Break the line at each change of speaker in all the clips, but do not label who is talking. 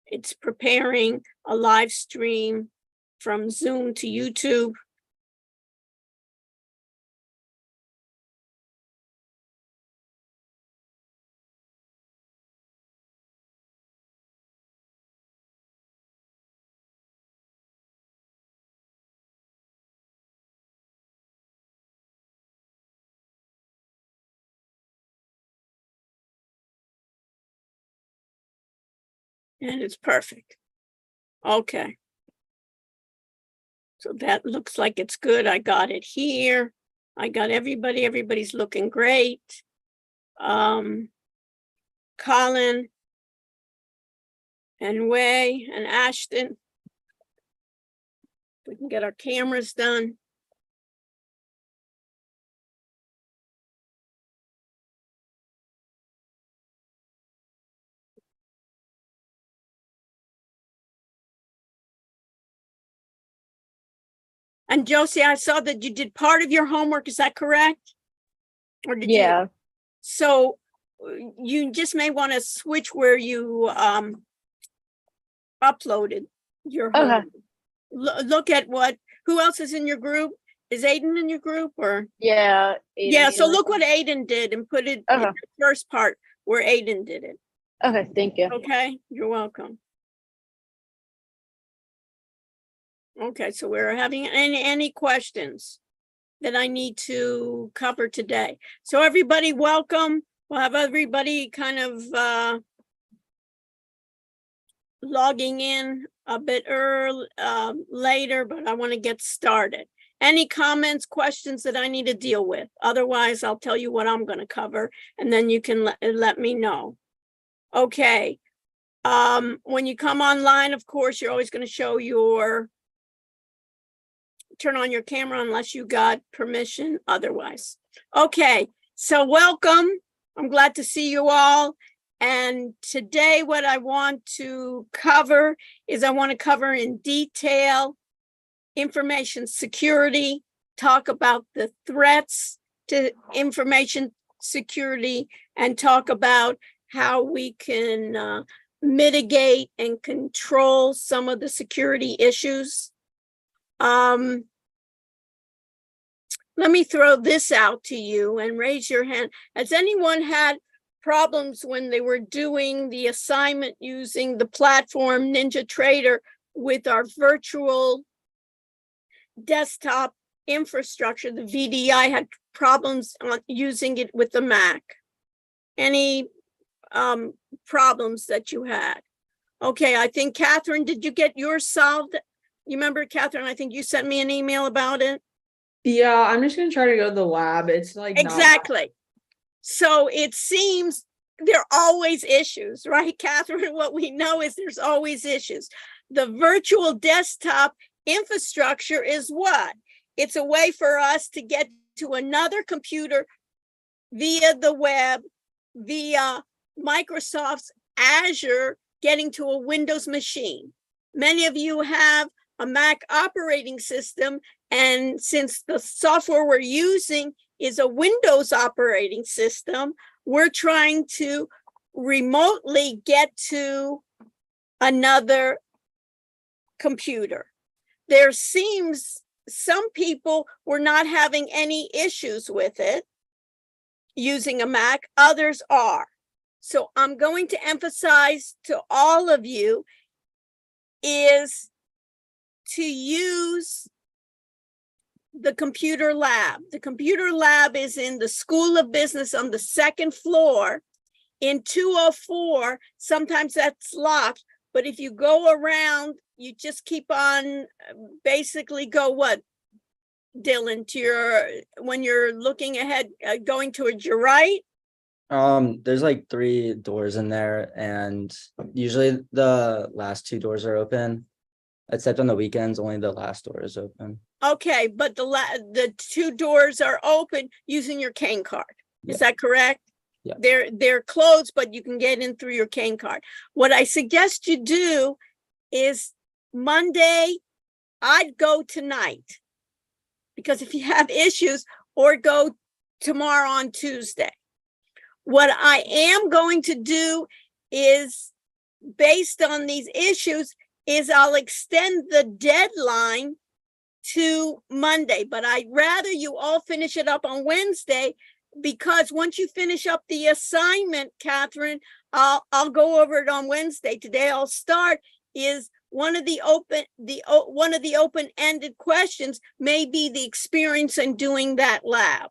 It's preparing a live stream from Zoom to YouTube. And it's perfect. Okay. So that looks like it's good. I got it here. I got everybody. Everybody's looking great. Colin and Way and Ashton. We can get our cameras done. And Josie, I saw that you did part of your homework. Is that correct? Or did you? So you just may want to switch where you uploaded your homework. Look at who else is in your group? Is Aiden in your group or?
Yeah.
Yeah, so look what Aiden did and put it in the first part where Aiden did it.
Okay, thank you.
Okay, you're welcome. Okay, so we're having any questions that I need to cover today. So everybody, welcome. We'll have everybody kind of logging in a bit early later, but I want to get started. Any comments, questions that I need to deal with? Otherwise, I'll tell you what I'm going to cover, and then you can let me know. Okay. When you come online, of course, you're always going to show your turn on your camera unless you got permission otherwise. Okay, so welcome. I'm glad to see you all. And today what I want to cover is I want to cover in detail information security, talk about the threats to information security, and talk about how we can mitigate and control some of the security issues. Let me throw this out to you and raise your hand. Has anyone had problems when they were doing the assignment using the platform NinjaTrader with our virtual desktop infrastructure? The VDI had problems on using it with the Mac. Any problems that you had? Okay, I think Catherine, did you get yours solved? You remember, Catherine, I think you sent me an email about it.
Yeah, I'm just gonna try to go to the lab. It's like
exactly. So it seems there are always issues, right, Catherine? What we know is there's always issues. The virtual desktop infrastructure is what? It's a way for us to get to another computer via the web, via Microsoft's Azure, getting to a Windows machine. Many of you have a Mac operating system, and since the software we're using is a Windows operating system, we're trying to remotely get to another computer. There seems some people were not having any issues with it using a Mac, others are. So I'm going to emphasize to all of you is to use the computer lab. The computer lab is in the School of Business on the second floor in 204. Sometimes that's locked, but if you go around, you just keep on, basically go what, Dylan, to your, when you're looking ahead, going towards your right?
There's like 3 doors in there, and usually the last 2 doors are open, except on the weekends, only the last door is open.
Okay, but the 2 doors are open using your cane card. Is that correct?
Yeah.
They're closed, but you can get in through your cane card. What I suggest you do is Monday, I'd go tonight, because if you have issues, or go tomorrow on Tuesday. What I am going to do is based on these issues is I'll extend the deadline to Monday, but I'd rather you all finish it up on Wednesday, because once you finish up the assignment, Catherine, I'll go over it on Wednesday. Today I'll start is one of the open-ended questions may be the experience in doing that lab.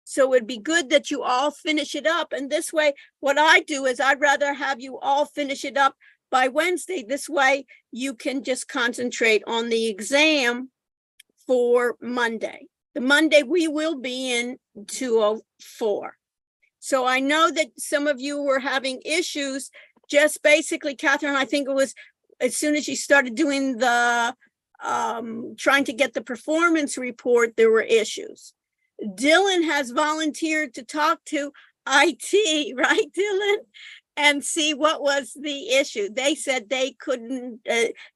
So it'd be good that you all finish it up. And this way, what I do is I'd rather have you all finish it up by Wednesday. This way you can just concentrate on the exam for Monday. The Monday we will be in 204. So I know that some of you were having issues, just basically, Catherine, I think it was as soon as you started doing the, trying to get the performance report, there were issues. Dylan has volunteered to talk to IT, right, Dylan? And see what was the issue. They said they couldn't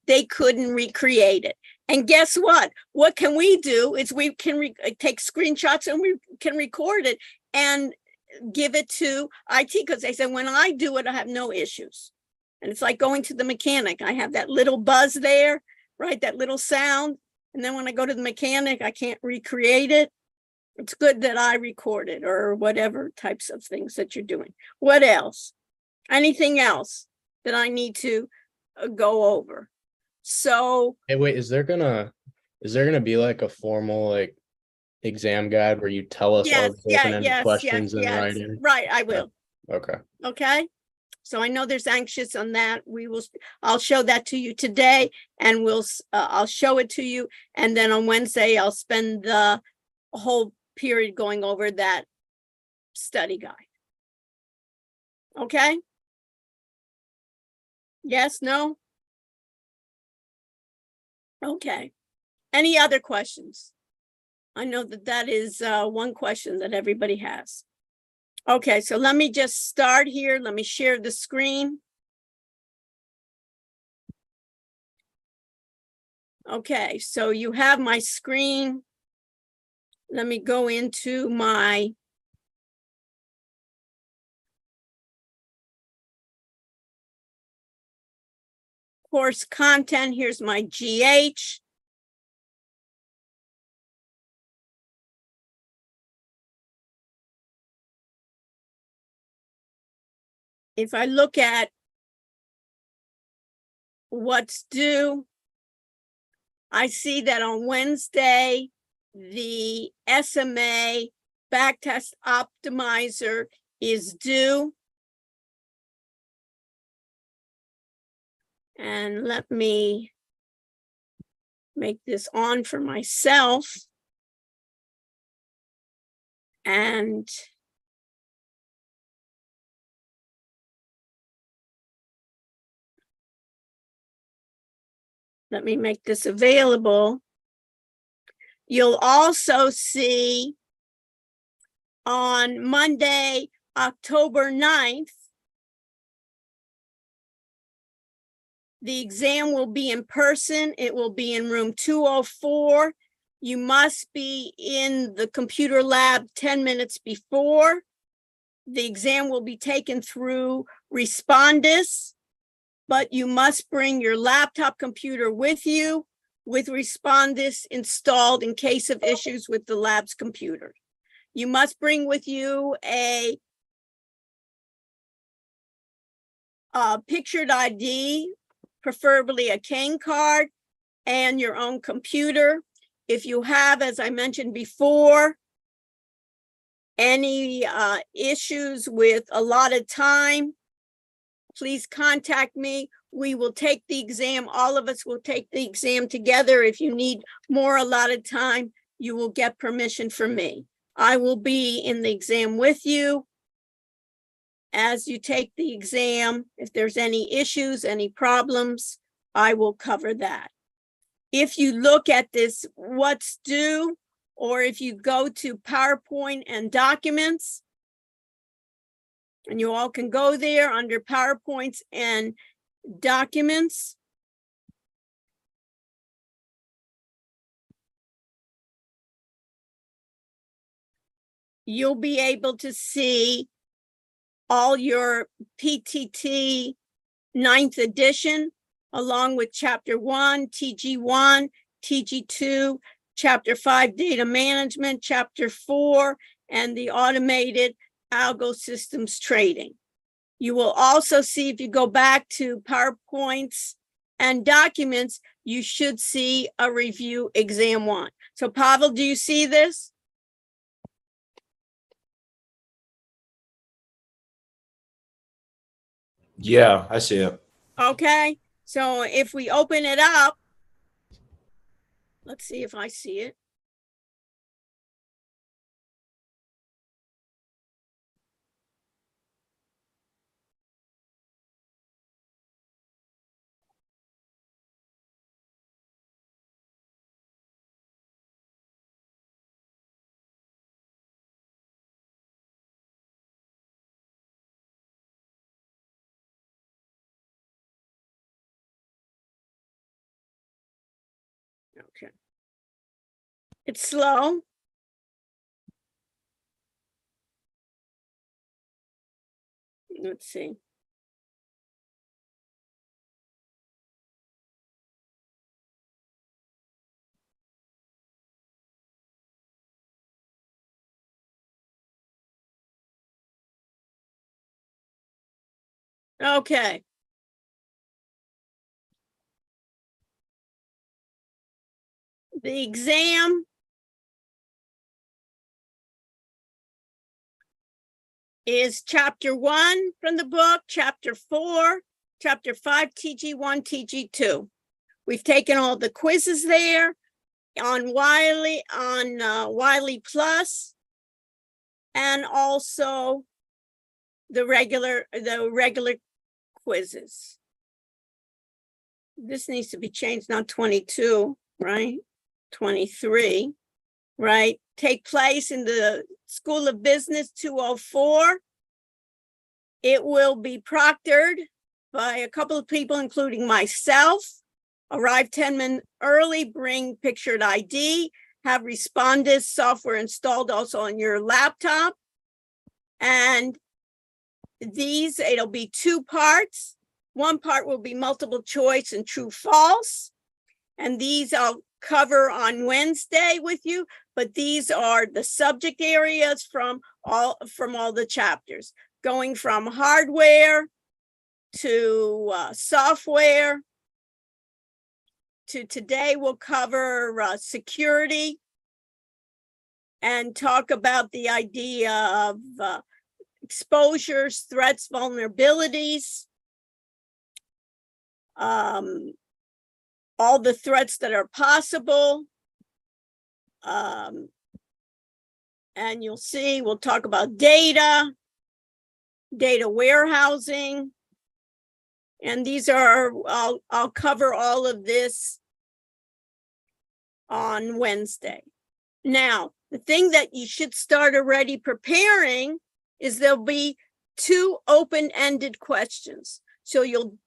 recreate it. And guess what? What can we do is we can take screenshots and we can record it and give it to IT, because they said when I do it, I have no issues. And it's like going to the mechanic. I have that little buzz there, right? That little sound. And then when I go to the mechanic, I can't recreate it. It's good that I record it, or whatever types of things that you're doing. What else? Anything else that I need to go over? So,
Hey, wait, is there gonna be like a formal like exam guide where you tell us all the open-ended questions in writing?
Right, I will.
Okay.
Okay. So I know there's anxious on that. I'll show that to you today, and I'll show it to you. And then on Wednesday, I'll spend the whole period going over that study guide. Okay. Yes, no? Okay. Any other questions? I know that is one question that everybody has. Okay, so let me just start here. Let me share the screen. Okay, so you have my screen. Let me go into my course content. Here's my GH. If I look at what's due, I see that on Wednesday, the SMA backtest optimizer is due. And let me make this on for myself. And let me make this available. You'll also see on Monday, October 9th, the exam will be in person. It will be in room 204. You must be in the computer lab 10 minutes before. The exam will be taken through Respondus, but you must bring your laptop computer with you with Respondus installed in case of issues with the lab's computer. You must bring with you a pictured ID, preferably a cane card, and your own computer. If you have, as I mentioned before, any issues with allotted time, please contact me. We will take the exam. All of us will take the exam together. If you need more allotted time, you will get permission from me. I will be in the exam with you as you take the exam. If there's any issues, any problems, I will cover that. If you look at this, what's due, or if you go to PowerPoint and documents, and you all can go there under PowerPoints and documents. You'll be able to see all your PTT 9th edition, along with Chapter 1, TG1, TG2, Chapter 5, Data Management, Chapter 4, and the Automated Algo Systems Trading. You will also see, if you go back to PowerPoints and documents, you should see a review exam 1. So Pavel, do you see this?
Yeah, I see it.
Okay, so if we open it up, let's see if I see it. Okay. It's slow. Let's see. Okay. The exam is Chapter 1 from the book, Chapter 4, Chapter 5, TG1, TG2. We've taken all the quizzes there on Wiley, Wiley Plus, and also the regular quizzes. This needs to be changed, not 22, right? 23, right? Take place in the School of Business 204. It will be proctored by a couple of people, including myself. Arrive 10 minutes early, bring pictured ID, have Respondus software installed also on your laptop. And these, it'll be 2 parts. One part will be multiple choice and true false. And these I'll cover on Wednesday with you, but these are the subject areas from all the chapters, going from hardware to software. To today, we'll cover security and talk about the idea of exposures, threats, vulnerabilities, all the threats that are possible. And you'll see, we'll talk about data warehousing. And these are, I'll cover all of this on Wednesday. Now, the thing that you should start already preparing is there'll be 2 open-ended questions. So you'll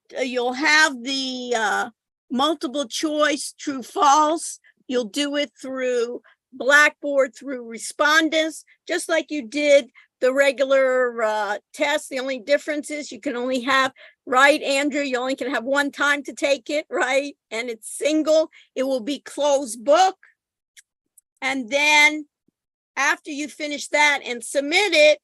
have the multiple choice, true, false. You'll do it through Blackboard, through Respondus, just like you did the regular test. The only difference is you can only have, right, Andrew, you only can have 1 time to take it, right? And it's single. It will be closed book. And then after you finish that and submit it,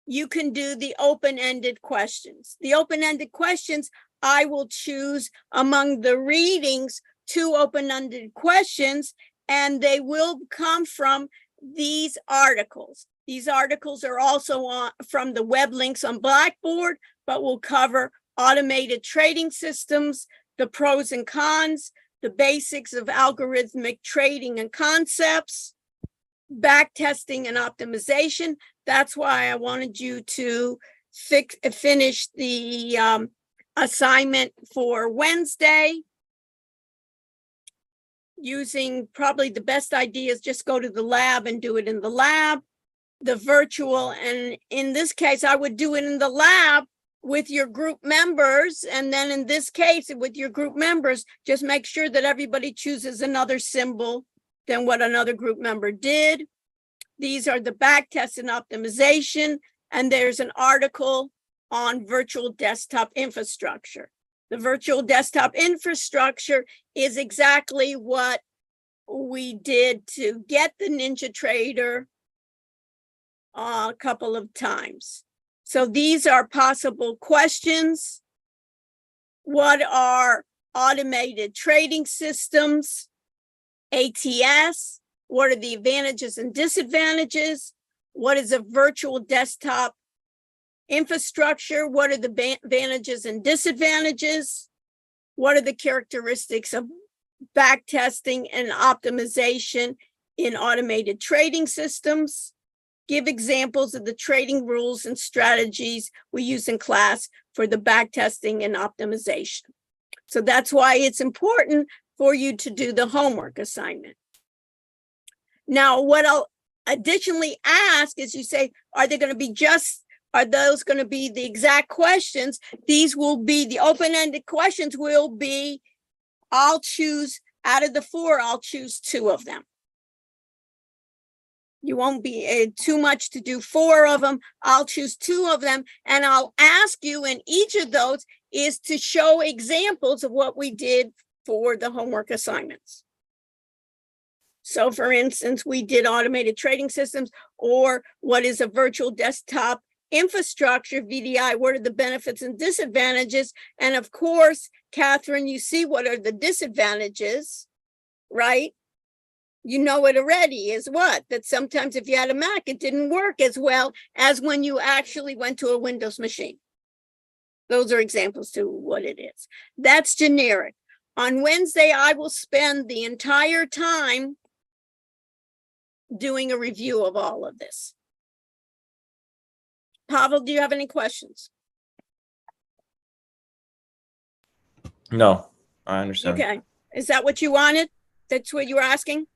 you can do the open-ended questions. The open-ended questions, I will choose among the readings 2 open-ended questions, and they will come from these articles. These articles are also from the web links on Blackboard, but will cover automated trading systems, the pros and cons, the basics of algorithmic trading and concepts, back testing and optimization. That's why I wanted you to finish the assignment for Wednesday. Using probably the best idea is just go to the lab and do it in the lab. The virtual, and in this case, I would do it in the lab with your group members. And then in this case, with your group members, just make sure that everybody chooses another symbol than what another group member did. These are the back tests and optimization. And there's an article on virtual desktop infrastructure. The virtual desktop infrastructure is exactly what we did to get the NinjaTrader a couple of times. So these are possible questions. What are automated trading systems? ATS? What are the advantages and disadvantages? What is a virtual desktop infrastructure? What are the advantages and disadvantages? What are the characteristics of backtesting and optimization in automated trading systems? Give examples of the trading rules and strategies we use in class for the backtesting and optimization. So that's why it's important for you to do the homework assignment. Now, what I'll additionally ask is, you say, are those going to be the exact questions? These will be the open-ended questions will be, I'll choose out of the 4, I'll choose 2 of them. You won't be too much to do 4 of them. I'll choose 2 of them, and I'll ask you in each of those is to show examples of what we did for the homework assignments. So for instance, we did automated trading systems, or what is a virtual desktop infrastructure, VDI, what are the benefits and disadvantages? And of course, Catherine, you see what are the disadvantages, right? You know it already is what? That sometimes if you had a Mac, it didn't work as well as when you actually went to a Windows machine. Those are examples to what it is. That's generic. On Wednesday, I will spend the entire time doing a review of all of this. Pavel, do you have any questions?
No, I understand.
Okay. Is that what you wanted? That's what you were asking?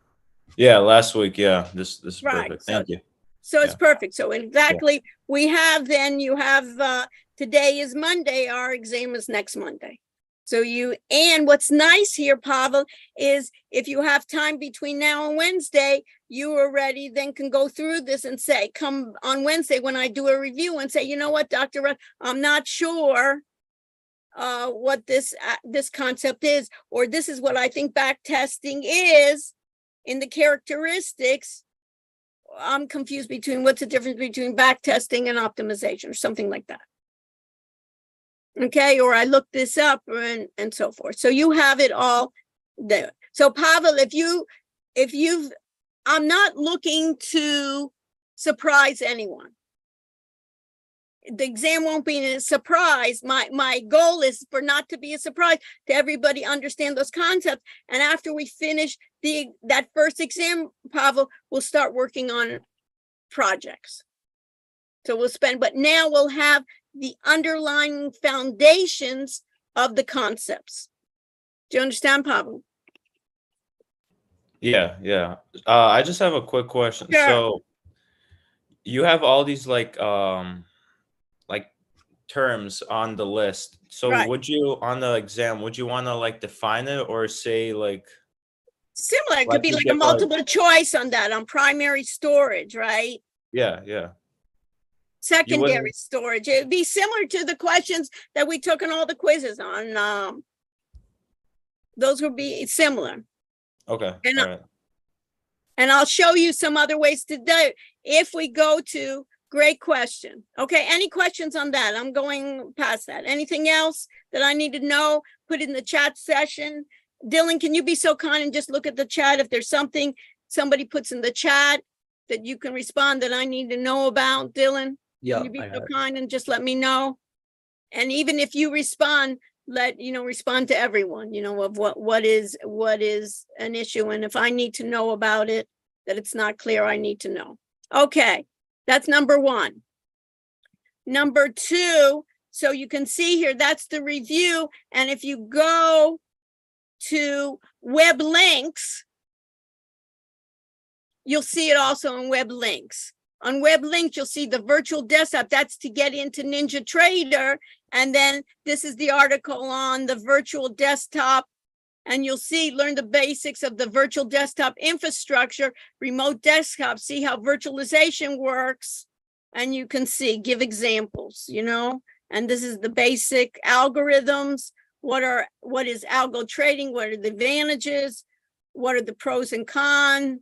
Yeah, last week. Yeah, this is
Right.
perfect. Thank you.
So it's
Yeah.
perfect. So exactly, we have then, you have, today is Monday, our exam is next Monday. So and what's nice here, Pavel, is if you have time between now and Wednesday, you already then can go through this and say, come on Wednesday when I do a review and say, you know what, Dr. Rudd, I'm not sure what this concept is, or this is what I think backtesting is in the characteristics. I'm confused between what's the difference between backtesting and optimization or something like that. Okay, or I looked this up and so forth. So you have it all there. So Pavel, I'm not looking to surprise anyone. The exam won't be a surprise. My goal is for not to be a surprise, to everybody understand those concepts. And after we finish that first exam, Pavel, we'll start working on projects. So but now we'll have the underlying foundations of the concepts. Do you understand, Pavel?
Yeah. I just have a quick question.
Sure.
So you have all these like terms on the list. So
Right.
would you, on the exam, would you want to like define it or say like
similar? It could be like a multiple choice on that, on primary storage, right?
Yeah.
Secondary storage. It'd be similar to the questions that we took in all the quizzes on. Those would be similar.
Okay.
And,
all right.
And I'll show you some other ways to do it. If we go to, great question. Okay, any questions on that? I'm going past that. Anything else that I need to know? Put in the chat session. Dylan, can you be so kind and just look at the chat? If there's something somebody puts in the chat that you can respond that I need to know about, Dylan?
Yeah,
Can you be so kind and just let me know? And even if you respond, respond to everyone, of what is an issue. And if I need to know about it, that it's not clear, I need to know. Okay, that's number 1. Number 2, so you can see here, that's the review. And if you go to web links, you'll see it also in web links. On web links, you'll see the virtual desktop. That's to get into NinjaTrader. And then this is the article on the virtual desktop. And you'll see, learn the basics of the virtual desktop infrastructure, remote desktop, see how virtualization works. And you can see, give examples, and this is the basic algorithms, what is algo trading? What are the advantages? What are the pros and cons?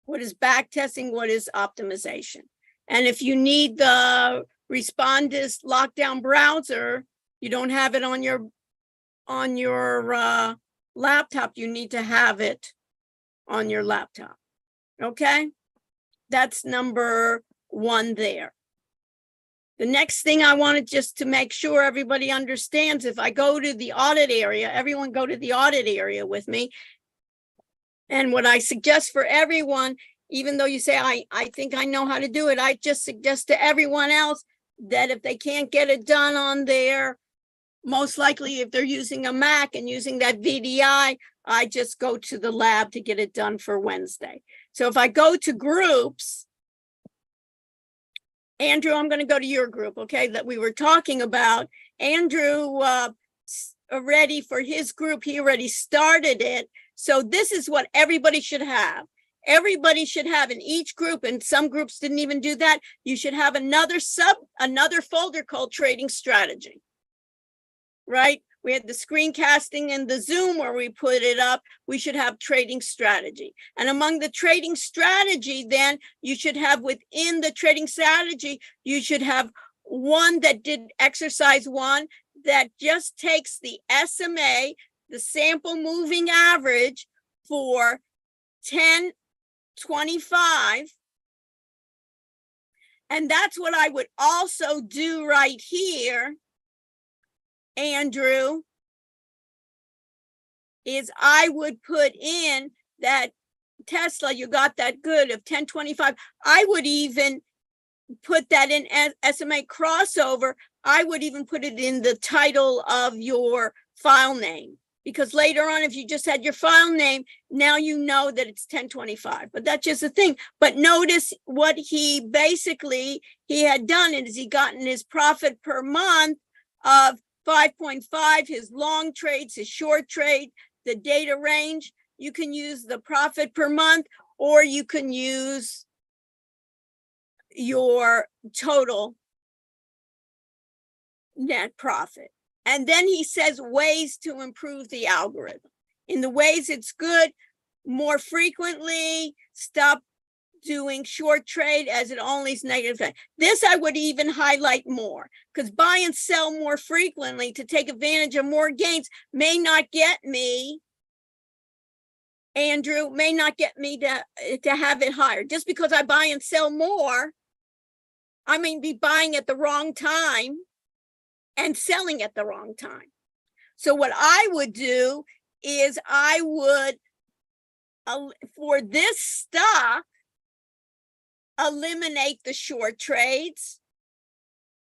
What is back testing? What is optimization? And if you need the Respondus lockdown browser, you don't have it on your laptop, you need to have it on your laptop. Okay, that's number one there. The next thing I wanted just to make sure everybody understands, if I go to the audit area, everyone go to the audit area with me. And what I suggest for everyone, even though you say, I think I know how to do it, I just suggest to everyone else that if they can't get it done on their, most likely if they're using a Mac and using that VDI, I just go to the lab to get it done for Wednesday. So if I go to groups, Andrew, I'm going to go to your group, okay, that we were talking about. Andrew, already for his group, he already started it. So this is what everybody should have. Everybody should have in each group, and some groups didn't even do that. You should have another folder called trading strategy, right? We had the screencasting and the Zoom where we put it up. We should have trading strategy. And among the trading strategy, then you should have within the trading strategy, you should have one that did exercise one that just takes the SMA, the sample moving average for 10, 25. And that's what I would also do right here, Andrew, is I would put in that Tesla, you got that good of 1025. I would even put that in as SMA crossover. I would even put it in the title of your file name, because later on, if you just had your file name, now you know that it's 1025, but that's just a thing. But notice what he basically, he had done is he gotten his profit per month of 5.5, his long trades, his short trade, the data range. You can use the profit per month, or you can use your total net profit. And then he says ways to improve the algorithm. In the ways it's good, more frequently, stop doing short trade as it only is negative. This I would even highlight more, because buy and sell more frequently to take advantage of more gains may not get me, Andrew, may not get me to have it higher. Just because I buy and sell more, I may be buying at the wrong time and selling at the wrong time. So what I would do is I would, for this stock, eliminate the short trades.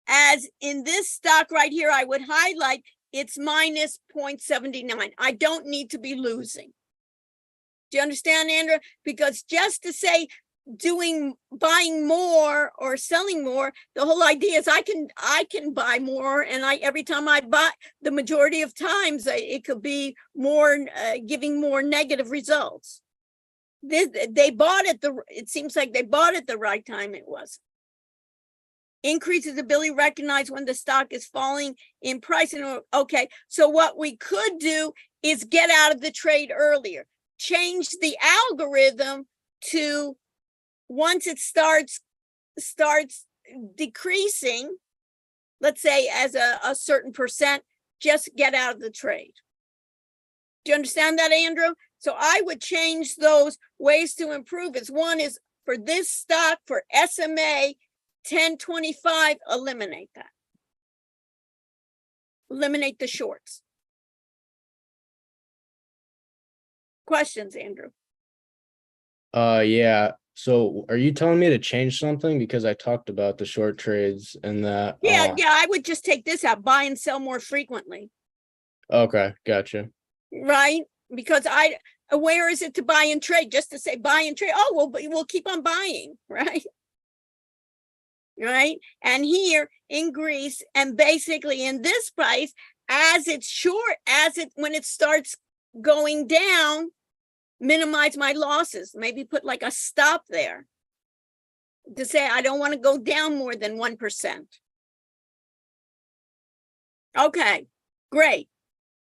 As in this stock right here, I would highlight it's minus 0.79. I don't need to be losing. Do you understand, Andrew? Because just to say buying more or selling more, the whole idea is I can buy more, and every time I buy, the majority of times it could be more giving more negative results. They bought it it seems like they bought it the right time. It was increases ability to recognize when the stock is falling in price. And okay, so what we could do is get out of the trade earlier, change the algorithm to, once it starts decreasing, let's say as a certain percent, just get out of the trade. Do you understand that, Andrew? So I would change those ways to improve. One is for this stock, for SMA 1025, eliminate that. Eliminate the shorts. Questions, Andrew?
Yeah. So are you telling me to change something? Because I talked about the short trades and that.
Yeah, I would just take this out, buy and sell more frequently.
Okay, gotcha.
Right? Because where is it to buy and trade? Just to say buy and trade. Oh, well, we'll keep on buying, right? Right? And here in Greece, and basically in this price, as it's short, when it starts going down, minimize my losses. Maybe put like a stop there to say I don't want to go down more than 1%. Okay, great.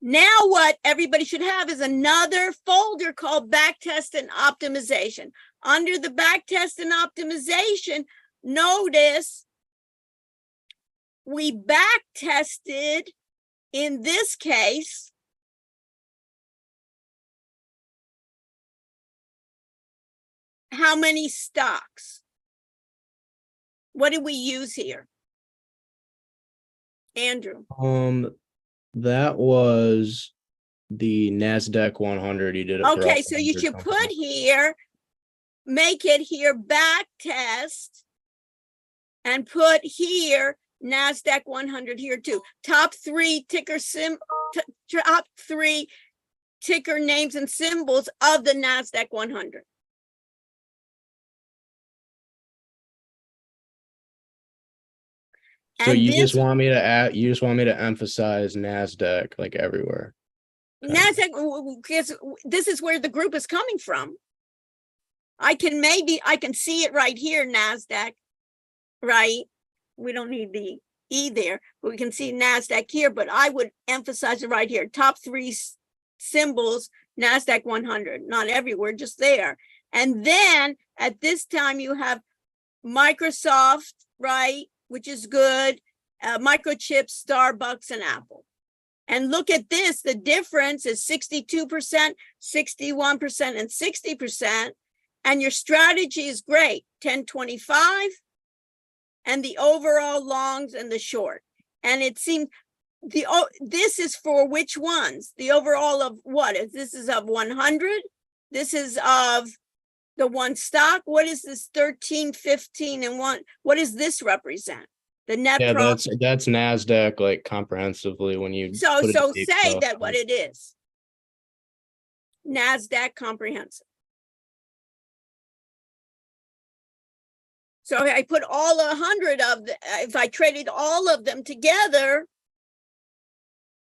Now what everybody should have is another folder called backtest and optimization. Under the backtest and optimization, notice we back tested, in this case, how many stocks? What did we use here? Andrew?
That was the NASDAQ 100. You did it.
Okay, so you should put here, make it here back test, and put here NASDAQ 100 here too. Top three ticker names and symbols of the NASDAQ 100.
So you just want me to add, you just want me to emphasize NASDAQ like everywhere.
NASDAQ, because this is where the group is coming from. I can see it right here, NASDAQ, right? We don't need the E there, but we can see NASDAQ here, but I would emphasize it right here. Top three symbols, NASDAQ 100, not everywhere, just there. And then at this time you have Microsoft, right? Which is good, microchips, Starbucks, and Apple. And look at this, the difference is 62%, 61%, and 60%. And your strategy is great, 10-25, and the overall longs and the short. And it seems this is for which ones? The overall of what? This is of 100. This is of the one stock. What is this 13, 15, and 1? What does this represent? The net profit.
That's NASDAQ like comprehensively when you
so say that what it is. NASDAQ comprehensive. So if I put all 100 of the, if I traded all of them together,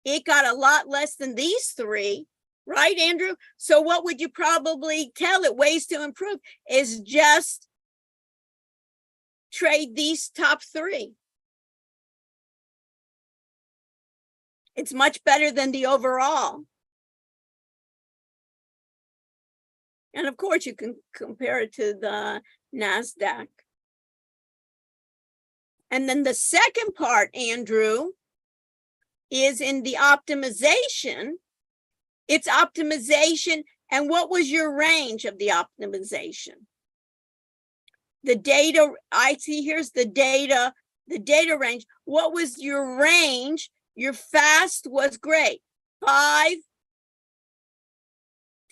it got a lot less than these three. Right, Andrew? So what would you probably tell it? Ways to improve is just trade these top three. It's much better than the overall. And of course, you can compare it to the NASDAQ. And then the second part, Andrew, is in the optimization. It's optimization. And what was your range of the optimization? The data, I see here's the data range. What was your range? Your fast was great, 5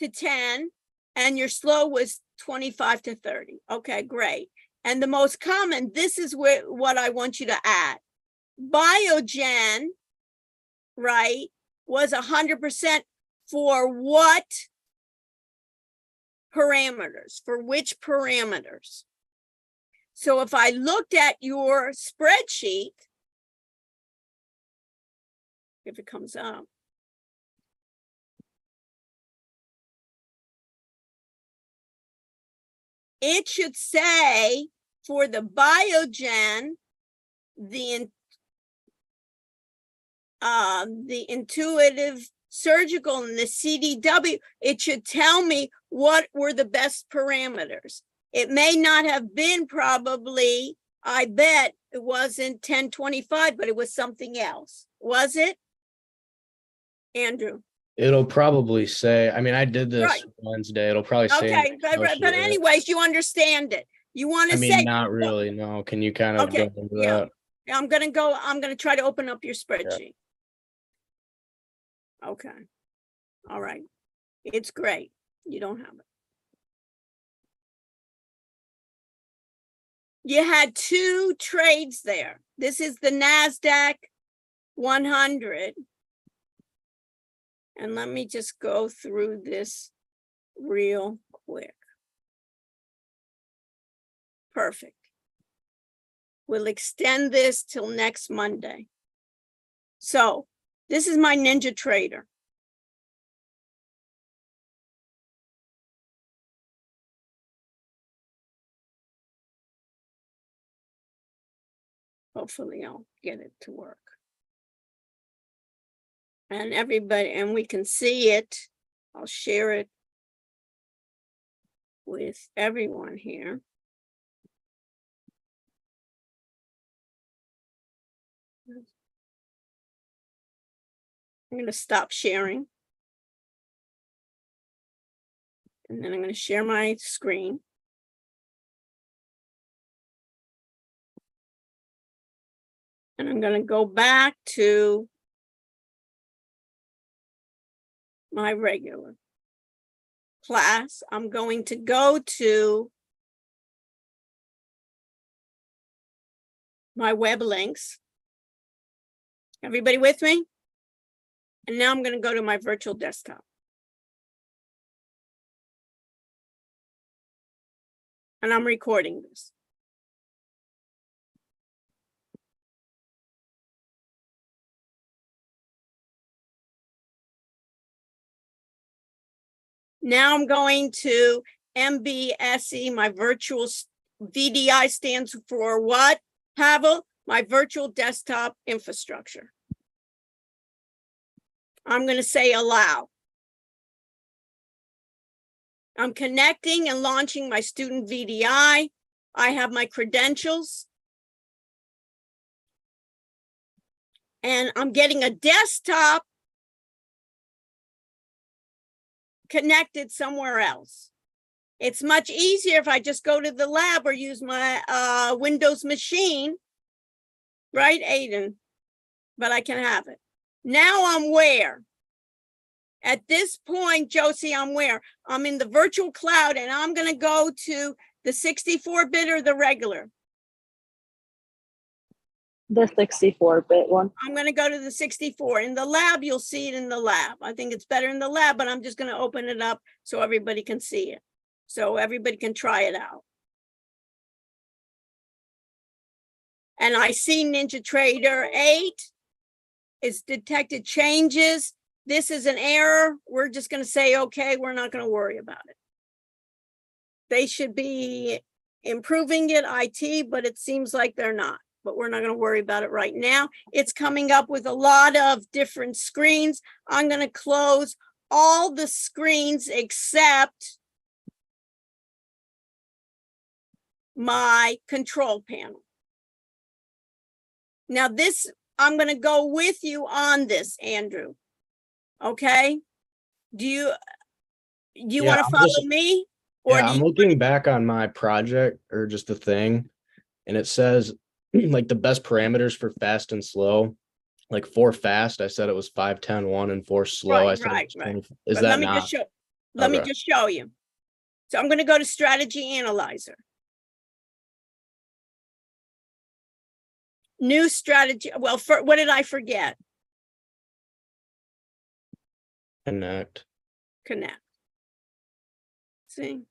to 10, and your slow was 25 to 30. Okay, great. And the most common, this is what I want you to add. Biogen, right, was 100% for what parameters? For which parameters? So if I looked at your spreadsheet, if it comes up, it should say for the Biogen, the intuitive surgical and the CDW, it should tell me what were the best parameters. It may not have been probably, I bet it wasn't 10-25, but it was something else. Was it? Andrew?
It'll probably say, I mean, I did this Wednesday. It'll probably say.
Okay, but anyways, you understand it. You want to say.
Not really, no. Can you kind of go into that?
I'm going to try to open up your spreadsheet. Yeah. Okay. All right. It's great. You don't have it. You had 2 trades there. This is the NASDAQ 100. And let me just go through this real quick. Perfect. We'll extend this till next Monday. So this is my Ninja Trader. Hopefully I'll get it to work. And everybody, and we can see it. I'll share it with everyone here. I'm going to stop sharing. And then I'm going to share my screen. And I'm going to go back to my regular class. I'm going to go to my web links. Everybody with me? And now I'm going to go to my virtual desktop. And I'm recording this. Now I'm going to MBSE, my virtual VDI stands for what? Pavel, my virtual desktop infrastructure. I'm going to say allow. I'm connecting and launching my student VDI. I have my credentials. And I'm getting a desktop connected somewhere else. It's much easier if I just go to the lab or use my Windows machine, right, Aiden? But I can have it. Now I'm where? At this point, Josie, I'm where? I'm in the virtual cloud and I'm going to go to the 64-bit or the regular.
The 64-bit one.
I'm going to go to the 64. In the lab, you'll see it in the lab. I think it's better in the lab, but I'm just going to open it up so everybody can see it. So everybody can try it out. And I see NinjaTrader 8. It's detected changes. This is an error. We're just going to say, okay, we're not going to worry about it. They should be improving it, IT, but it seems like they're not. But we're not going to worry about it right now. It's coming up with a lot of different screens. I'm going to close all the screens except my control panel. Now this, I'm going to go with you on this, Andrew. Okay? Do you want to follow me?
Or I'm looking back on my project or just the thing, and it says like the best parameters for fast and slow. Like for fast, I said it was 5, 10, 1, and for slow, I said it was 20. Is that not?
Let me just show you. So I'm going to go to Strategy Analyzer. New strategy. Well, what did I forget?
Connect.
See?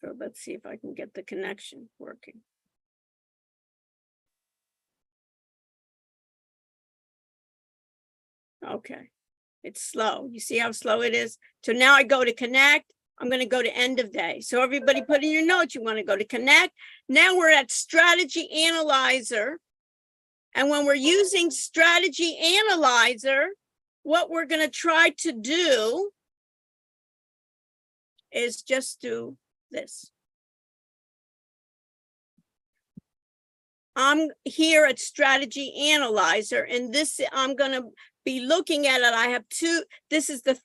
So let's see if I can get the connection working. Okay, it's slow. You see how slow it is? So now I go to connect. I'm going to go to end of day. So everybody put in your notes, you want to go to connect. Now we're at Strategy Analyzer. And when we're using Strategy Analyzer, what we're going to try to do is just do this. I'm here at Strategy Analyzer, and this I'm going to be looking at it. I have two. This is the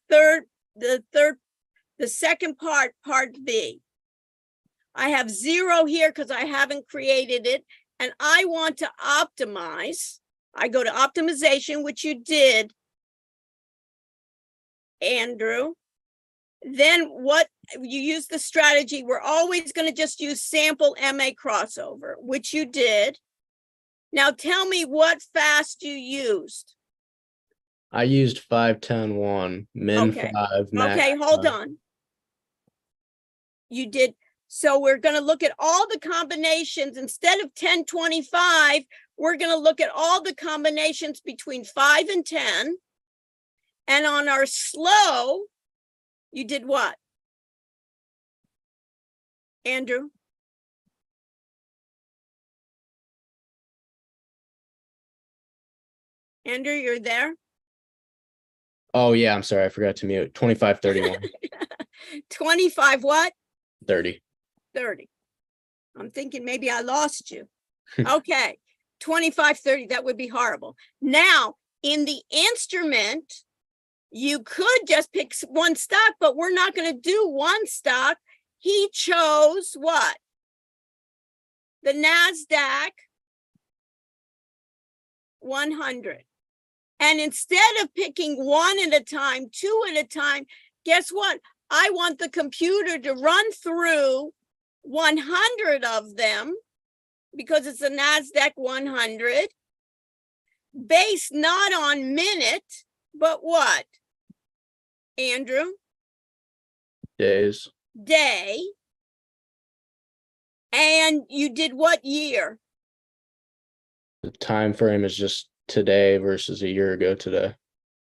second part, part B. I have 0 here because I haven't created it, and I want to optimize. I go to optimization, which you did, Andrew. Then what you use the strategy, we're always going to just use sample MA crossover, which you did. Now tell me what fast you used.
I used 5, 10, 1, min
Okay.
5, max.
Okay, hold on. You did. So we're going to look at all the combinations. Instead of 10, 25, we're going to look at all the combinations between 5 and 10. And on our slow, you did what? Andrew? Andrew, you're there?
Oh yeah, I'm sorry, I forgot to mute. 25, 31,
25 what?
30.
30. I'm thinking maybe I lost you. Okay, 25, 30, that would be horrible. Now, in the instrument, you could just pick one stock, but we're not going to do one stock. He chose what? The NASDAQ 100. And instead of picking one at a time, two at a time, guess what? I want the computer to run through 100 of them because it's a NASDAQ 100 based not on minute, but what? Andrew?
Days.
Day. And you did what year?
The time frame is just today versus a year ago today.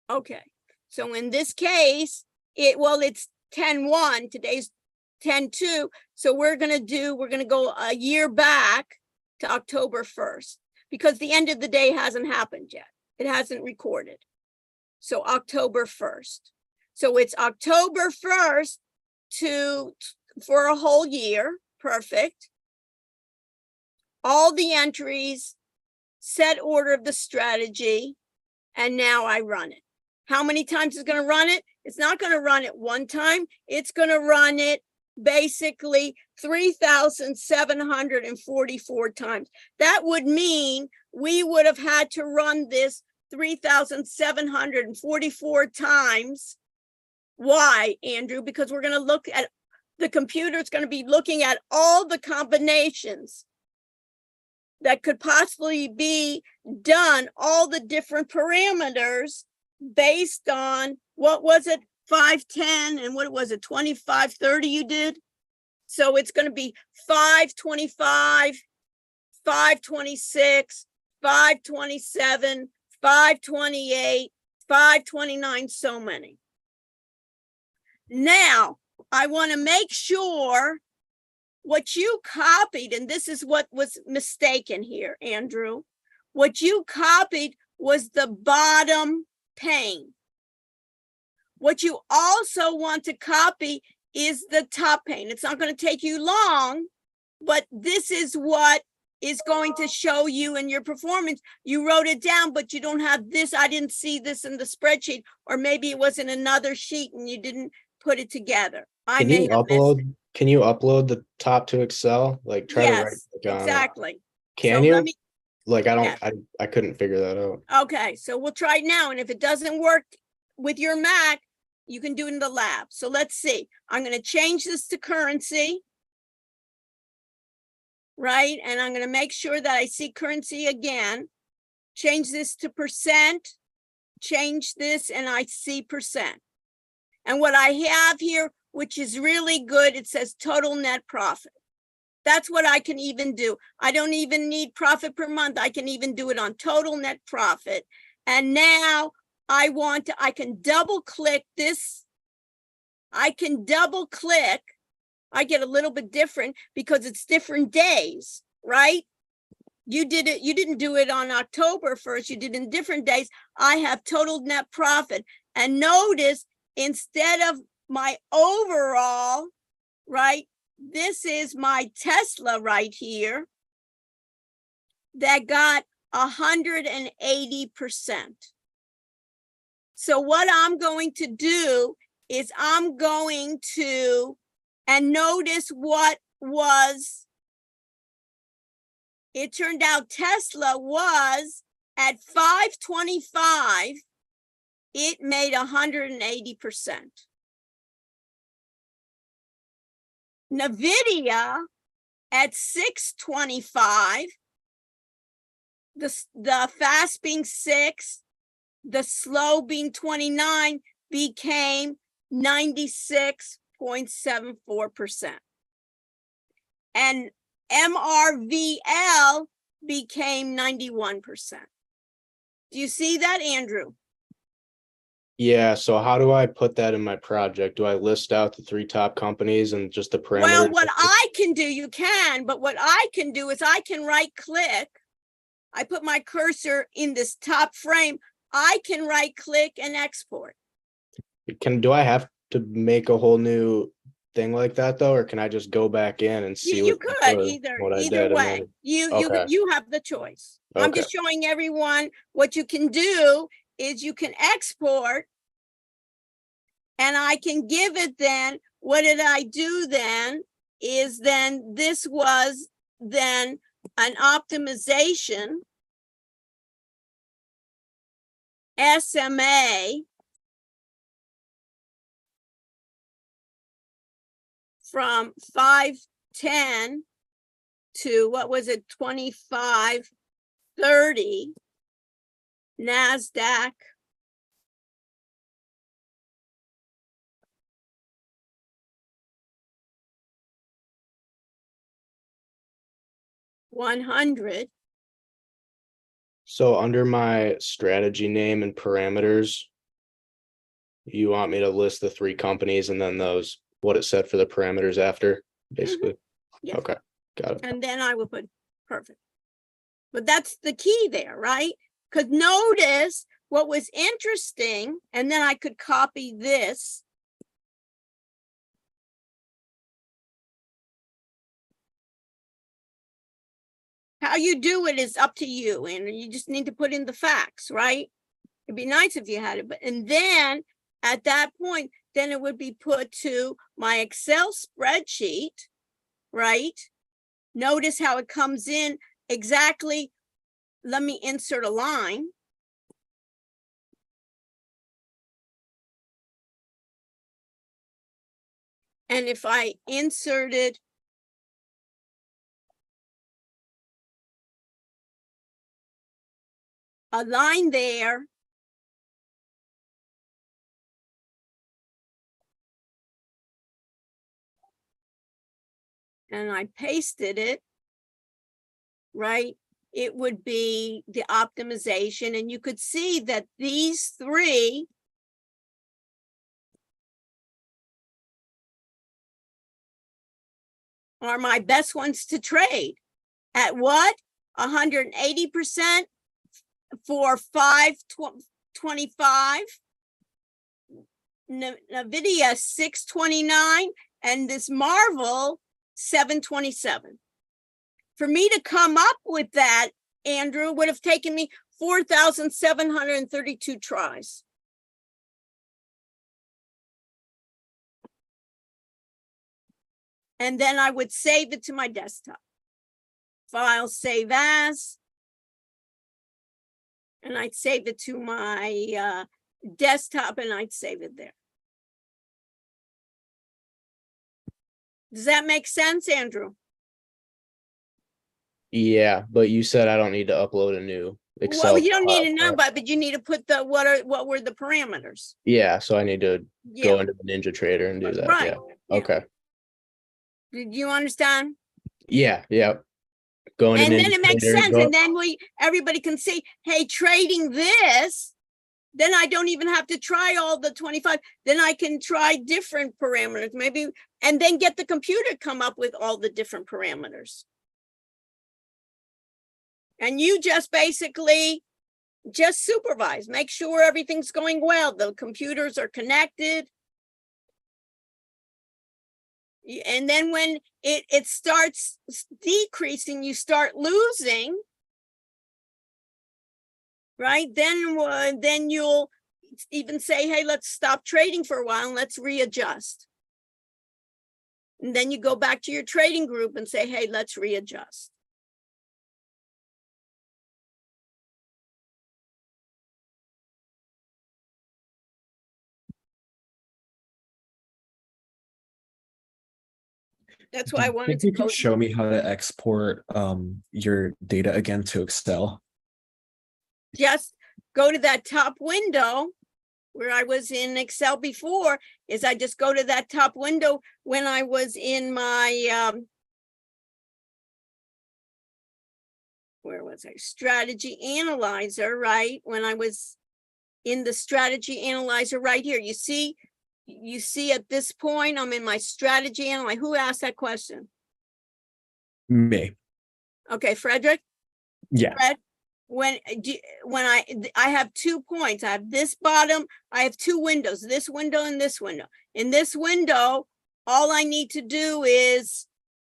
Okay. So in this case, it's 10-1, today's 10-2. So we're going to go a year back to October 1st because the end of the day hasn't happened yet. It hasn't recorded. So October 1st. So it's October 1st for a whole year. Perfect. All the entries, set order of the strategy, and now I run it. How many times is going to run it? It's not going to run it one time. It's going to run it basically 3,744 times. That would mean we would have had to run this 3,744 times. Why, Andrew? Because we're going to look at, the computer is going to be looking at all the combinations that could possibly be done, all the different parameters based on, what was it, 510 and what was it, 25, 30 you did? So it's going to be 525, 526, 527, 528, 529, so many. Now, I want to make sure what you copied, and this is what was mistaken here, Andrew. What you copied was the bottom pane. What you also want to copy is the top pane. It's not going to take you long, but this is what is going to show you in your performance. You wrote it down, but you don't have this. I didn't see this in the spreadsheet, or maybe it was in another sheet and you didn't put it together.
Can you upload the top to Excel? Like try to write
Yes,
it down.
exactly.
Can
So
you?
let me-
Like
Yeah.
I couldn't figure that out.
Okay, so we'll try it now. And if it doesn't work with your Mac, you can do it in the lab. So let's see. I'm going to change this to currency. Right? And I'm going to make sure that I see currency again. Change this to percent. Change this and I see percent. And what I have here, which is really good, it says total net profit. That's what I can even do. I don't even need profit per month. I can even do it on total net profit. And now I can double click this. I can double click. I get a little bit different because it's different days, right? You didn't do it on October 1st. You did it in different days. I have total net profit. And notice, instead of my overall, right? This is my Tesla right here that got 180%. So what I'm going to do is I'm going to, and notice what was, it turned out Tesla was at 525, it made 180%. NVIDIA at 625, the fast being 6, the slow being 29, became 96.74%. And MRVL became 91%. Do you see that, Andrew?
Yeah, so how do I put that in my project? Do I list out the 3 top companies and just the parameters?
Well, what I can do, you can, but what I can do is I can right click. I put my cursor in this top frame. I can right click and export.
Do I have to make a whole new thing like that though, or can I just go back in and see
You
what
could
what I
either
did and
way.
then-
You
Okay.
you have the choice. I'm
Okay.
just showing everyone what you can do is you can export, and I can give it then. What did I do then? Is then this was then an optimization SMA from 510 to what was it, 2530 NASDAQ $100.
So under my strategy name and parameters, you want me to list the 3 companies and then those, what it said for the parameters after, basically?
Yes.
Okay, got it.
And then I would put perfect. But that's the key there, right? Because notice what was interesting, and then I could copy this. How you do it is up to you, and you just need to put in the facts, right? It'd be nice if you had it, but and then at that point, then it would be put to my Excel spreadsheet, right? Notice how it comes in exactly. Let me insert a line. And if I inserted a line there, and I pasted it, right? It would be the optimization, and you could see that these 3 are my best ones to trade. At what? 180% for 525, NVIDIA 629, and this Marvel 727. For me to come up with that, Andrew, would have taken me 4,732 tries. And then I would save it to my desktop. File, save as. And I'd save it to my desktop, and I'd save it there. Does that make sense, Andrew?
Yeah, but you said I don't need to upload a new Excel.
Well, you don't need to
file,
know,
right?
but you need to put the what were the parameters?
Yeah, so I need to
Yeah,
go into the Ninja Trader and do that.
right.
Yeah.
Yeah.
Okay.
Did you understand?
Yeah, yeah. Going
And
to
then
Ninja
it makes
Trader,
sense,
go-
and then everybody can see, hey, trading this, then I don't even have to try all the 25. Then I can try different parameters, maybe, and then get the computer to come up with all the different parameters. And you just basically just supervise, make sure everything's going well, the computers are connected. And then when it starts decreasing, you start losing, right? Then you'll even say, hey, let's stop trading for a while and let's readjust. And then you go back to your trading group and say, hey, let's readjust. That's why I wanted
Think
to
you can
go.
show me how to export your data again to Excel?
Just go to that top window where I was in Excel before. Is I just go to that top window when I was in my where was I? Strategy analyzer, right? When I was in the strategy analyzer right here, you see at this point, I'm in my strategy analyzer. Who asked that question?
Me.
Okay, Frederick?
Yeah.
Fred? when I have 2 points, I have this bottom, I have 2 windows, this window and this window. In this window, all I need to do is,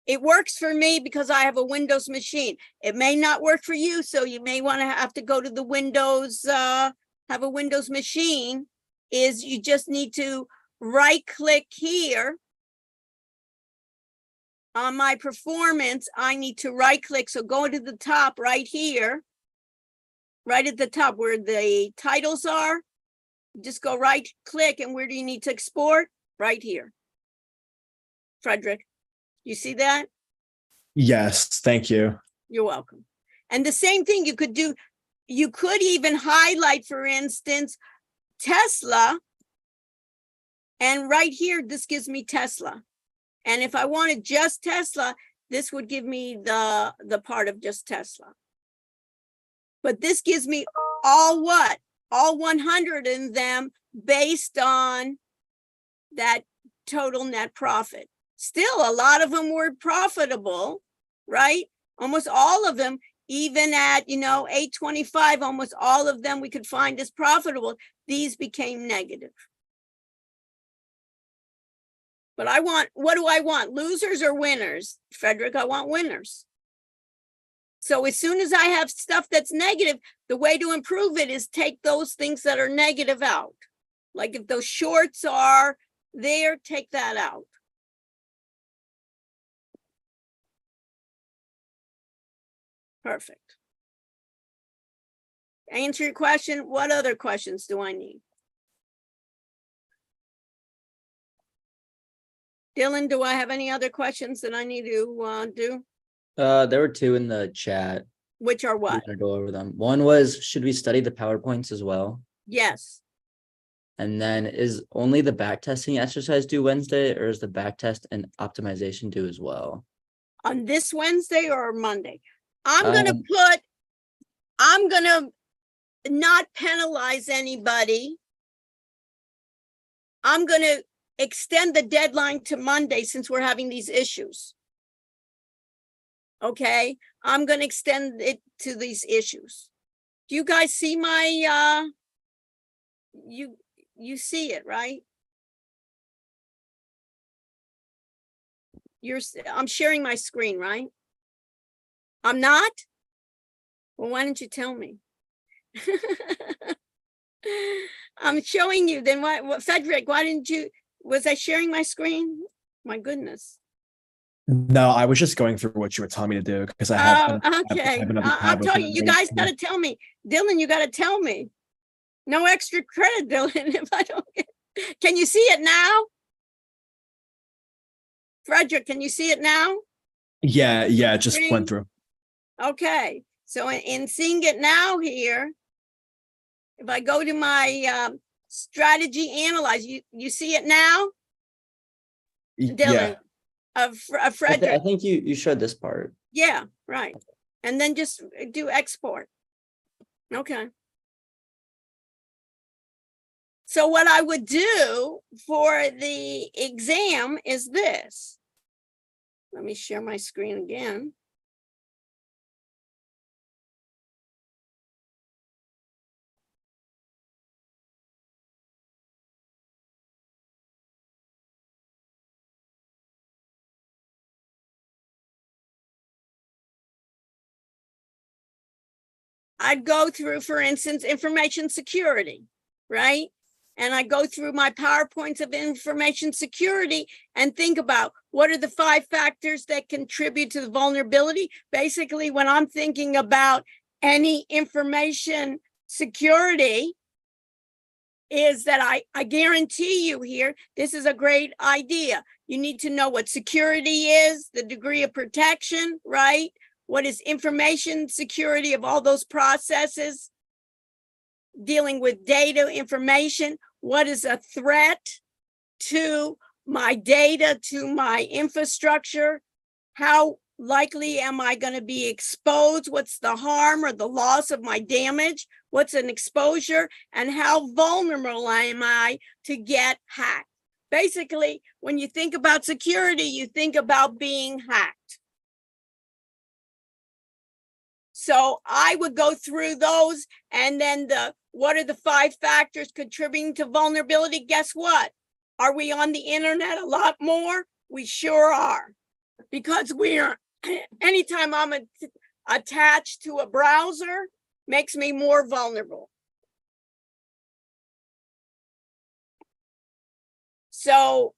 it works for me because I have a Windows machine. It may not work for you, so you may want to have to go to the Windows, have a Windows machine, is you just need to right click here. On my performance, I need to right click, so go to the top right here. Right at the top where the titles are, just go right click, and where do you need to export? Right here. Frederick, you see that?
Yes, thank you.
You're welcome. And the same thing you could do, you could even highlight, for instance, Tesla. And right here, this gives me Tesla. And if I wanted just Tesla, this would give me the part of just Tesla. But this gives me all what? All 100 of them based on that total net profit. Still, a lot of them were profitable, right? Almost all of them, even at, 825, almost all of them we could find as profitable. These became negative. But what do I want? Losers or winners? Frederick, I want winners. So as soon as I have stuff that's negative, the way to improve it is take those things that are negative out. Like if those shorts are there, take that out. Perfect. Answer your question. What other questions do I need? Dylan, do I have any other questions that I need to do?
There were 2 in the chat.
Which are
I'm
what?
gonna go over them. One was, should we study the PowerPoints as well?
Yes.
And then, is only the backtesting exercise due Wednesday, or is the backtest and optimization due as well?
On this Wednesday or Monday? I'm gonna not penalize anybody. I'm gonna extend the deadline to Monday since we're having these issues. Okay, I'm gonna extend it to these issues. Do you guys see my, you see it, right? I'm sharing my screen, right? I'm not? Well, why didn't you tell me? I'm showing you, then what, Frederick, why didn't you, was I sharing my screen? My goodness.
No, I was just going through what you were telling me to do because I have.
Okay.
another
I'm
tab with
telling you, you
another
guys gotta tell me. Dylan, you gotta tell me. No extra credit, Dylan, if I don't get, can you see it now? Frederick, can you see it now?
Yeah, it just
Screen?
went through.
Okay, so in seeing it now here, if I go to my strategy analyze, you see it now? Dylan,
Yeah,
Frederick.
I think you showed this part.
Yeah, right. And then just do export. Okay. So what I would do for the exam is this. Let me share my screen again. I'd go through, for instance, information security, right? And I go through my PowerPoints of information security and think about what are the 5 factors that contribute to the vulnerability. Basically, when I'm thinking about any information security, is that I guarantee you here, this is a great idea. You need to know what security is, the degree of protection, right? What is information security of all those processes? Dealing with data information, what is a threat to my data, to my infrastructure? How likely am I going to be exposed? What's the harm or the loss of my damage? What's an exposure? And how vulnerable am I to get hacked? Basically, when you think about security, you think about being hacked. So I would go through those, and then what are the 5 factors contributing to vulnerability? Guess what? Are we on the internet a lot more? We sure are, because anytime I'm attached to a browser, makes me more vulnerable. So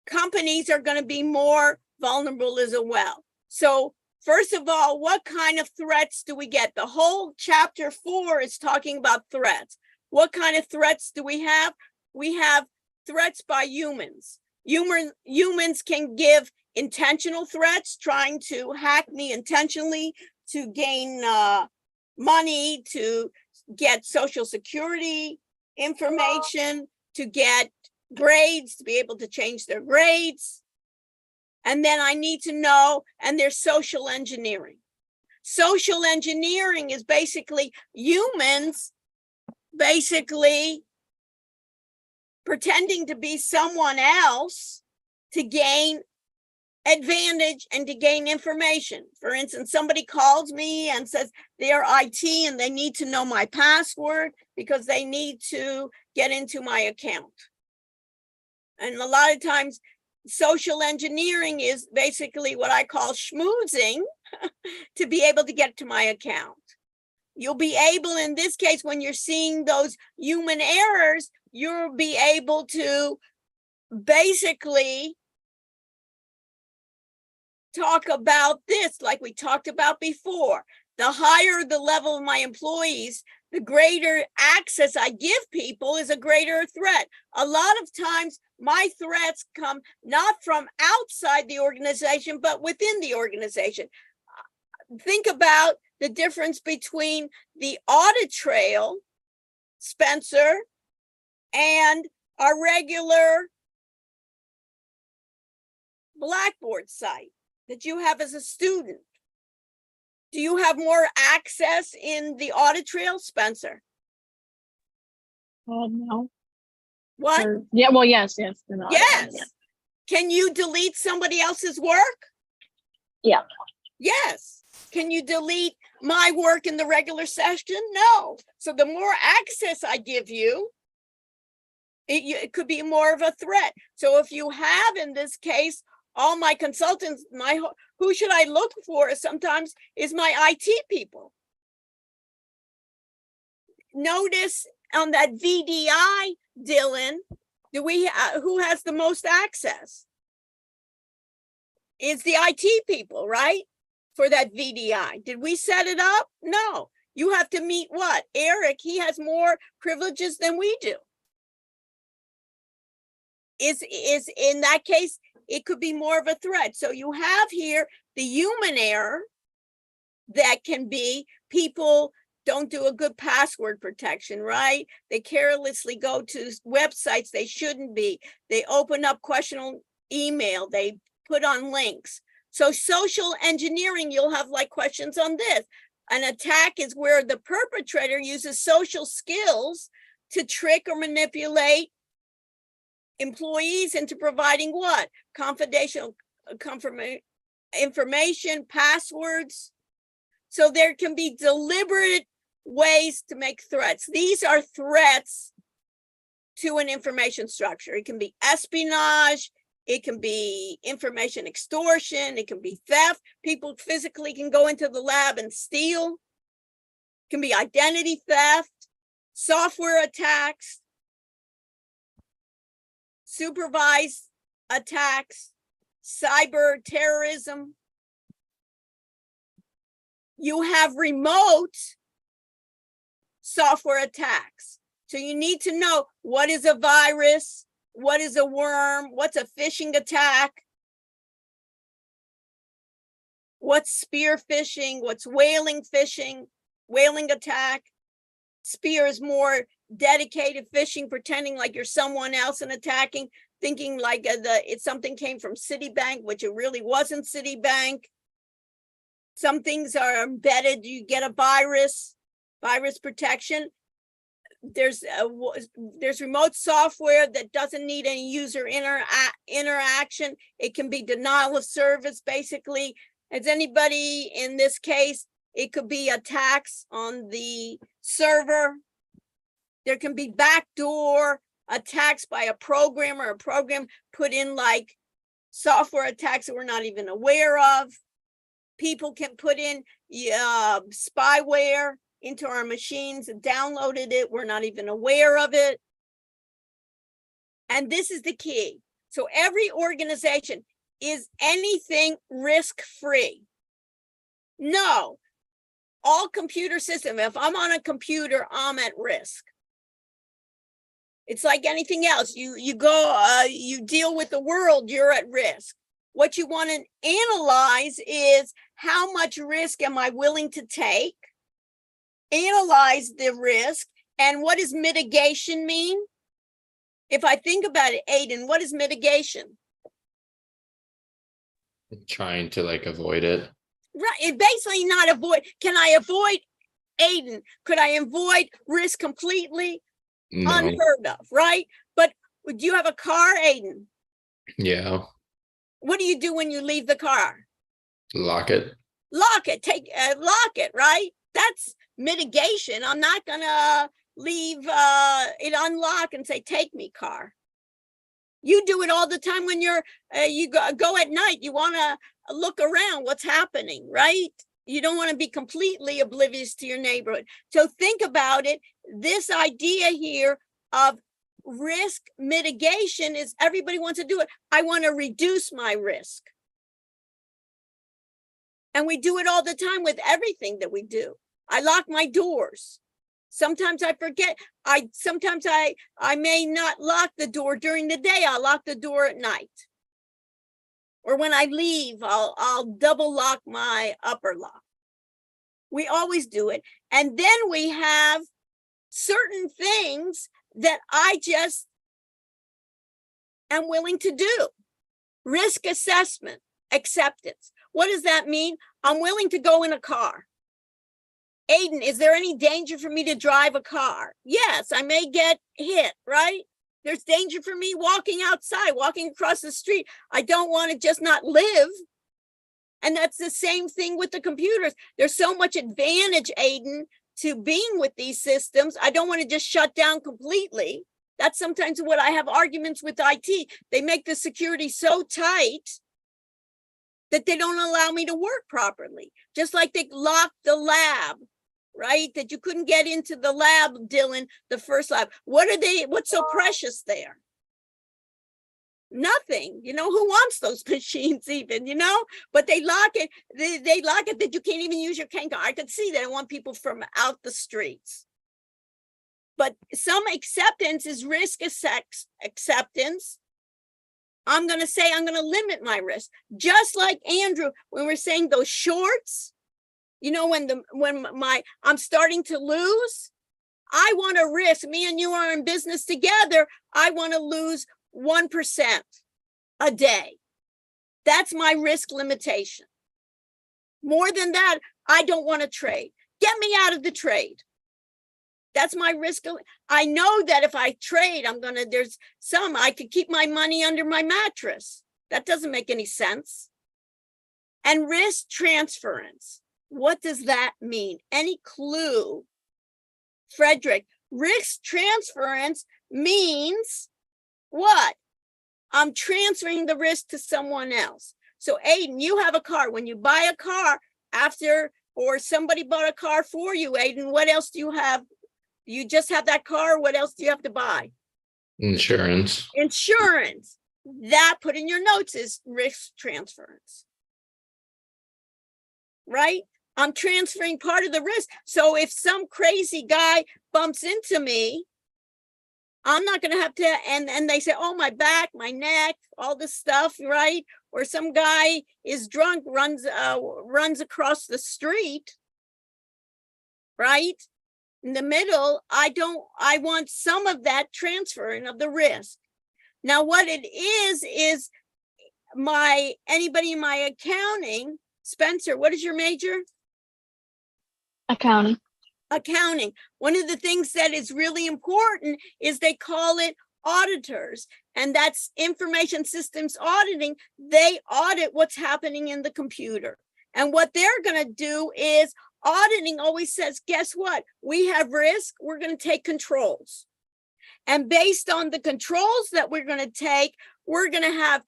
companies are going to be more vulnerable as well. So first of all, what kind of threats do we get? The whole chapter 4 is talking about threats. What kind of threats do we have? We have threats by humans. Humans can give intentional threats, trying to hack me intentionally to gain money, to get Social Security information, to get grades, to be able to change their grades. And then I need to know, and there's social engineering. Social engineering is basically humans basically pretending to be someone else to gain advantage and to gain information. For instance, somebody calls me and says they're IT and they need to know my password because they need to get into my account. And a lot of times, social engineering is basically what I call schmoozing to be able to get to my account. You'll be able, in this case, when you're seeing those human errors, you'll be able to basically talk about this, like we talked about before. The higher the level of my employees, the greater access I give people is a greater threat. A lot of times my threats come not from outside the organization, but within the organization. Think about the difference between the audit trail, Spencer, and our regular Blackboard site that you have as a student. Do you have more access in the audit trail, Spencer?
No.
What?
Yeah, well, yes. they're not,
Yes.
yeah.
Can you delete somebody else's work?
Yeah.
Yes. Can you delete my work in the regular session? No. So the more access I give you, it could be more of a threat. So if you have, in this case, all my consultants, who should I look for sometimes is my IT people. Notice on that VDI, Dylan, who has the most access? It's the IT people, right? For that VDI. Did we set it up? No. You have to meet what? Eric, he has more privileges than we do. Is in that case, it could be more of a threat. So you have here the human error that can be people don't do a good password protection, right? They carelessly go to websites they shouldn't be. They open up questionable email. They put on links. So social engineering, you'll have like questions on this. An attack is where the perpetrator uses social skills to trick or manipulate employees into providing what? Confidential information, passwords. So there can be deliberate ways to make threats. These are threats to an information structure. It can be espionage, it can be information extortion, it can be theft. People physically can go into the lab and steal. It can be identity theft, software attacks, supervised attacks, cyber terrorism. You have remote software attacks. So you need to know what is a virus, what is a worm, what's a phishing attack, what's spear phishing, what's whaling phishing, whaling attack. Spear is more dedicated phishing, pretending like you're someone else and attacking, thinking like something came from Citibank, which it really wasn't Citibank. Some things are embedded. You get a virus protection. There's remote software that doesn't need any user interaction. It can be denial of service. Basically, Has anybody in this case, it could be attacks on the server. There can be backdoor attacks by a programmer, a program put in like software attacks that we're not even aware of. People can put in spyware into our machines and downloaded it. We're not even aware of it. And this is the key. So every organization, is anything risk-free? No. All computer systems, if I'm on a computer, I'm at risk. It's like anything else. You go, you deal with the world, you're at risk. What you want to analyze is how much risk am I willing to take? Analyze the risk. And what does mitigation mean? If I think about it, Aiden, what is mitigation?
Trying to like avoid it.
Right, it basically not avoid. Can I avoid, Aiden? Could I avoid risk completely?
No.
Unheard of, right? But do you have a car, Aiden?
Yeah.
What do you do when you leave the car?
Lock it.
Lock it, lock it, right? That's mitigation. I'm not gonna leave it unlocked and say, take me, car. You do it all the time when you're, you go at night, you wanna look around what's happening, right? You don't wanna be completely oblivious to your neighborhood. So think about it. This idea here of risk mitigation is everybody wants to do it. I wanna reduce my risk. And we do it all the time with everything that we do. I lock my doors. Sometimes I forget. Sometimes I may not lock the door during the day. I'll lock the door at night. Or when I leave, I'll double lock my upper lock. We always do it. And then we have certain things that I just am willing to do. Risk assessment, acceptance. What does that mean? I'm willing to go in a car. Aiden, is there any danger for me to drive a car? Yes, I may get hit, right? There's danger for me walking outside, walking across the street. I don't want to just not live. And that's the same thing with the computers. There's so much advantage, Aiden, to being with these systems. I don't want to just shut down completely. That's sometimes what I have arguments with IT. They make the security so tight that they don't allow me to work properly. Just like they locked the lab, right? That you couldn't get into the lab, Dylan, the first lab. What's so precious there? Nothing. You know, who wants those machines even, you know? But they lock it, they lock it that you can't even use your cane card. I could see that. I want people from out the streets. But some acceptance is risk acceptance. I'm going to say, I'm going to limit my risk. Just like Andrew, when we're saying those shorts, you know, when I'm starting to lose, I want to risk, me and you are in business together. I want to lose 1% a day. That's my risk limitation. More than that, I don't want to trade. Get me out of the trade. That's my risk. I know that if I trade, I could keep my money under my mattress. That doesn't make any sense. And risk transference. What does that mean? Any clue? Frederick, risk transference means what? I'm transferring the risk to someone else. So Aiden, you have a car. When you buy a car or somebody bought a car for you, Aiden, what else do you have? You just have that car. What else do you have to buy?
Insurance.
Insurance. That, put in your notes, is risk transference. Right? I'm transferring part of the risk. So if some crazy guy bumps into me, I'm not going to have to, and they say, oh, my back, my neck, all this stuff, right? Or some guy is drunk, runs across the street, right? In the middle, I want some of that transferring of the risk. Now, what it is anybody in my accounting, Spencer, what is your major?
Accounting.
Accounting. One of the things that is really important is they call it auditors, and that's information systems auditing. They audit what's happening in the computer. And what they're going to do is auditing always says, guess what? We have risk. We're going to take controls. And based on the controls that we're going to take, we're going to have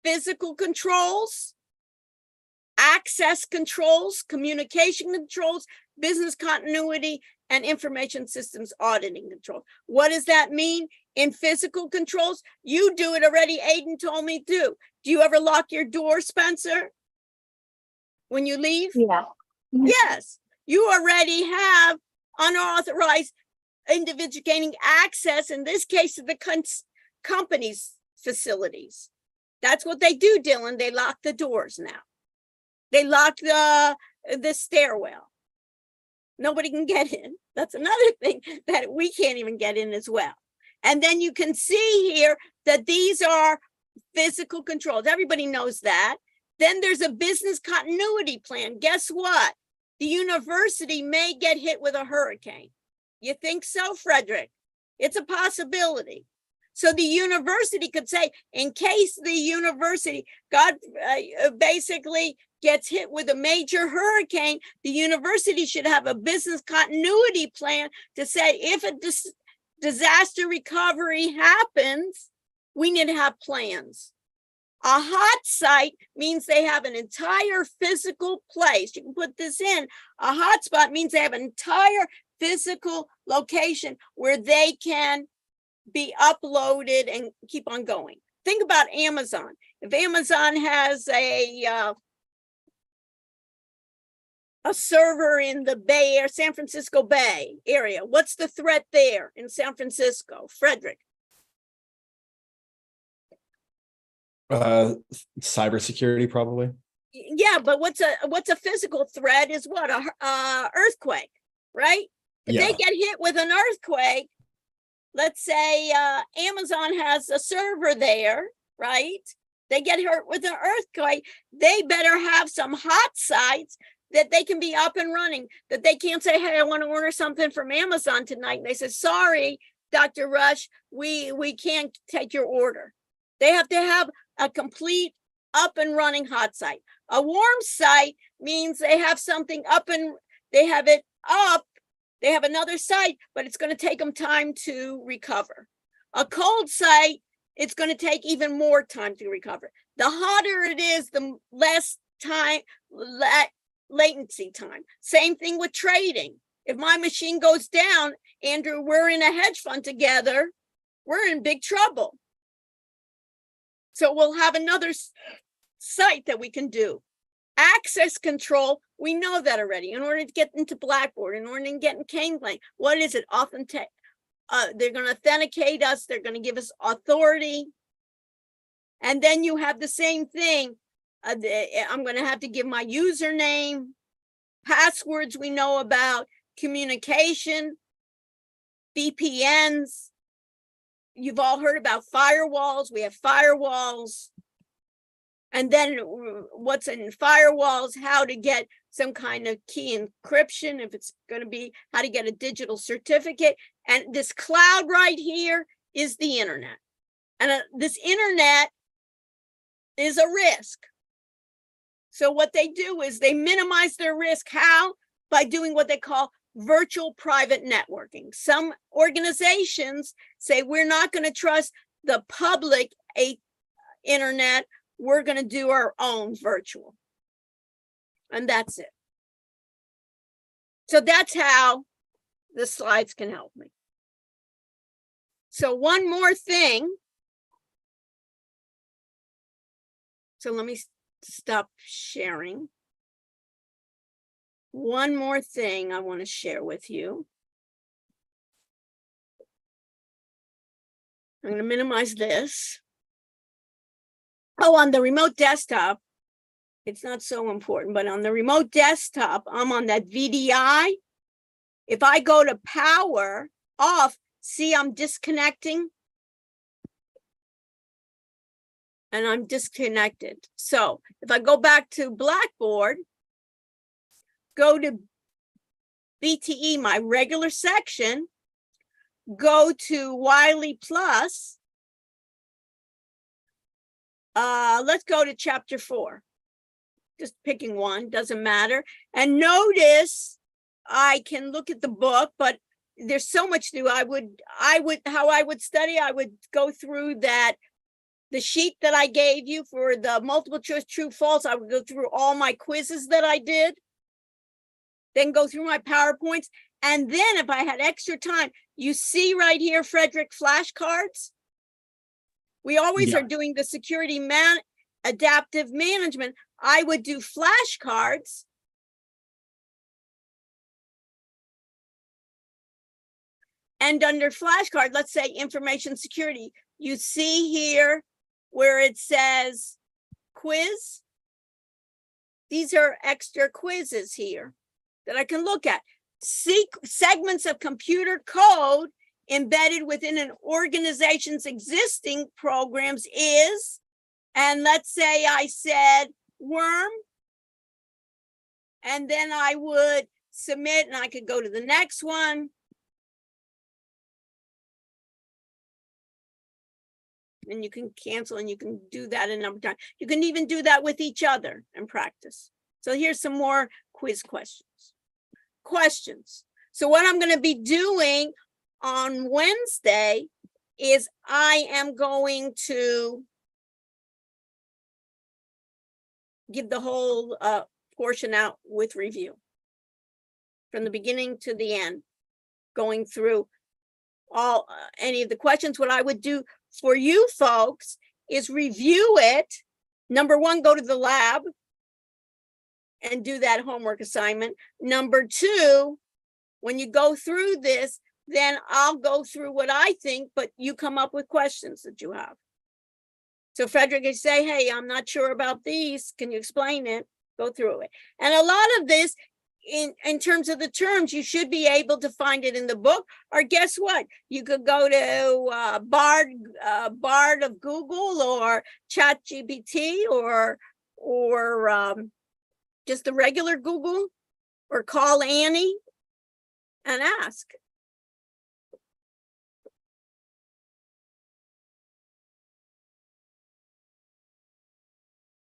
physical controls, access controls, communication controls, business continuity, and information systems auditing control. What does that mean? In physical controls, you do it already. Aiden told me to. Do you ever lock your door, Spencer, when you leave?
Yeah.
Yes, you already have unauthorized individual gaining access, in this case, to the company's facilities. That's what they do, Dylan. They lock the doors now. They lock the stairwell. Nobody can get in. That's another thing that we can't even get in as well. And then you can see here that these are physical controls. Everybody knows that. Then there's a business continuity plan. Guess what? The university may get hit with a hurricane. You think so, Frederick? It's a possibility. So the university could say, in case the university basically gets hit with a major hurricane, the university should have a business continuity plan to say, if a disaster recovery happens, we need to have plans. A hot site means they have an entire physical place. You can put this in. A hotspot means they have an entire physical location where they can be uploaded and keep on going. Think about Amazon. If Amazon has a server in the Bay Area, San Francisco Bay area, what's the threat there in San Francisco? Frederick?
Cybersecurity, probably.
Yeah, but what's a physical threat is what? A earthquake, right? If they get hit with an earthquake, let's say Amazon has a server there, right? They get hurt with an earthquake, they better have some hot sites that they can be up and running, that they can't say, hey, I want to order something from Amazon tonight. And they say, sorry, Dr. Rush, we can't take your order. They have to have a complete up and running hot site. A warm site means they have something up and they have it up. They have another site, but it's going to take them time to recover. A cold site, it's going to take even more time to recover. The hotter it is, the less time, latency time. Same thing with trading. If my machine goes down, Andrew, we're in a hedge fund together, we're in big trouble. So we'll have another site that we can do. Access control, we know that already. In order to get into Blackboard, in order to get in Caneblane, what is it? They're going to authenticate us. They're going to give us authority. And then you have the same thing. I'm going to have to give my username, passwords we know about, communication, VPNs. You've all heard about firewalls. We have firewalls. And then what's in firewalls, how to get some kind of key encryption, if it's going to be how to get a digital certificate. And this cloud right here is the internet. And this internet is a risk. So what they do is they minimize their risk. How? By doing what they call virtual private networking. Some organizations say we're not going to trust the public internet. We're going to do our own virtual. And that's it. So that's how the slides can help me. So one more thing. So let me stop sharing. One more thing I want to share with you. I'm going to minimize this. Oh, on the remote desktop, it's not so important, but on the remote desktop, I'm on that VDI. If I go to power off, see I'm disconnecting. And I'm disconnected. So if I go back to Blackboard, go to BTE, my regular section, go to Wiley Plus. Let's go to chapter 4. just picking one, doesn't matter. And notice I can look at the book, but there's so much to do. How I would study, I would go through the sheet that I gave you for the multiple choice true false. I would go through all my quizzes that I did, then go through my PowerPoints. And then if I had extra time, you see right here, Frederick, flashcards. We always
Yeah.
are doing the security adaptive management. I would do flashcards. And under flashcard, let's say information security, you see here where it says quiz. These are extra quizzes here that I can look at. Segments of computer code embedded within an organization's existing programs is, and let's say I said worm, and then I would submit and I could go to the next one. And you can cancel and you can do that a number of times. You can even do that with each other and practice. So here's some more quiz questions. So what I'm going to be doing on Wednesday is I am going to give the whole portion out with review from the beginning to the end, going through all any of the questions. What I would do for you folks is review it. Number one, go to the lab and do that homework assignment. Number two, when you go through this, then I'll go through what I think, but you come up with questions that you have. So Frederick, you say, hey, I'm not sure about these. Can you explain it? Go through it. And a lot of this, in terms of the terms, you should be able to find it in the book, or guess what? You could go to Bard of Google or ChatGPT or just the regular Google, or call Annie and ask.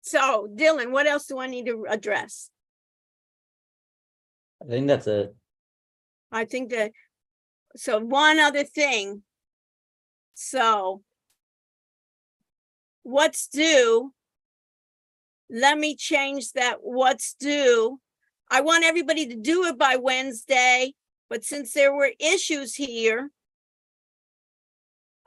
So Dylan, what else do I need to address?
I think that's it.
I think that, so one other thing. So what's due? Let me change that what's due. I want everybody to do it by Wednesday, but since there were issues here,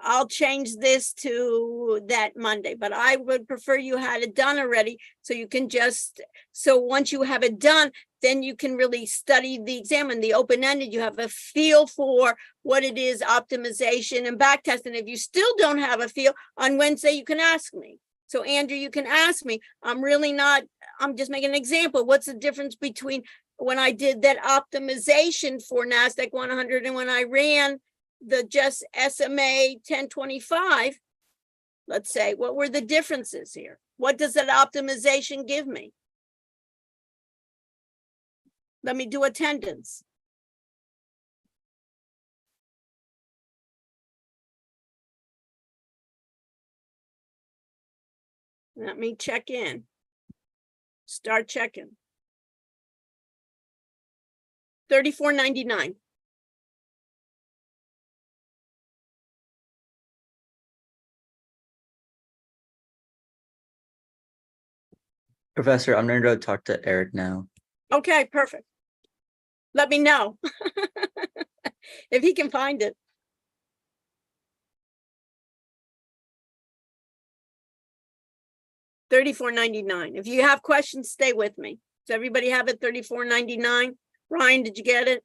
I'll change this to that Monday, but I would prefer you had it done already so you can just, so once you have it done, then you can really study the exam and the open-ended. You have a feel for what it is, optimization and backtesting. If you still don't have a feel, on Wednesday, you can ask me. So Andrew, you can ask me. I'm just making an example. What's the difference between when I did that optimization for NASDAQ 100 and when I ran the just SMA 1025, let's say, what were the differences here? What does that optimization give me? Let me do attendance. Let me check in. Start checking. $34.99.
Professor, I'm gonna go talk to Eric now.
Okay, perfect. Let me know if he can find it. $34.99. If you have questions, stay with me. Does everybody have it? $34.99. Ryan, did you get it?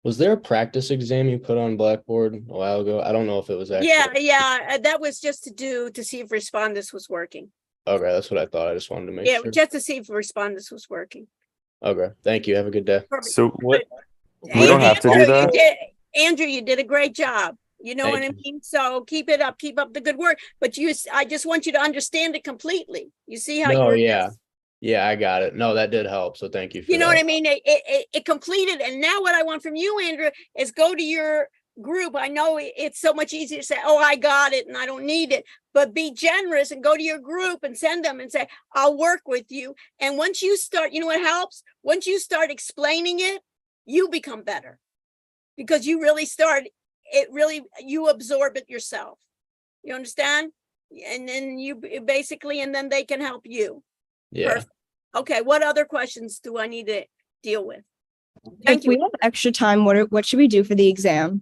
Was there a practice exam you put on Blackboard a while ago? I don't know if it was actually.
Yeah. That was just to see if Respondus was working.
Okay, that's what I thought. I just wanted to make
Yeah,
sure.
just to see if Respondus was working.
Okay, thank you. Have a good day.
Perfect.
So what?
Hey,
We don't have to do
Andrew,
that?
Andrew, you did a great job. You know what I
Thank
mean? So keep it up. Keep up the good work. But I just want you to understand it completely. You see how
No,
you're.
yeah. Yeah, I got it. No, that did help. So thank you for
You know
that.
what I mean? It completed. And now what I want from you, Andrew, is go to your group, I know it's so much easier to say, oh, I got it and I don't need it, but be generous and go to your group and send them and say, I'll work with you. And once you start, you know what helps? Once you start explaining it, you become better because you really start, you absorb it yourself. You understand? And then you basically, and then they can help you.
Yeah.
Perfect. Okay, what other questions do I need to deal with? Thank
If we
you.
have extra time, what should we do for the exam?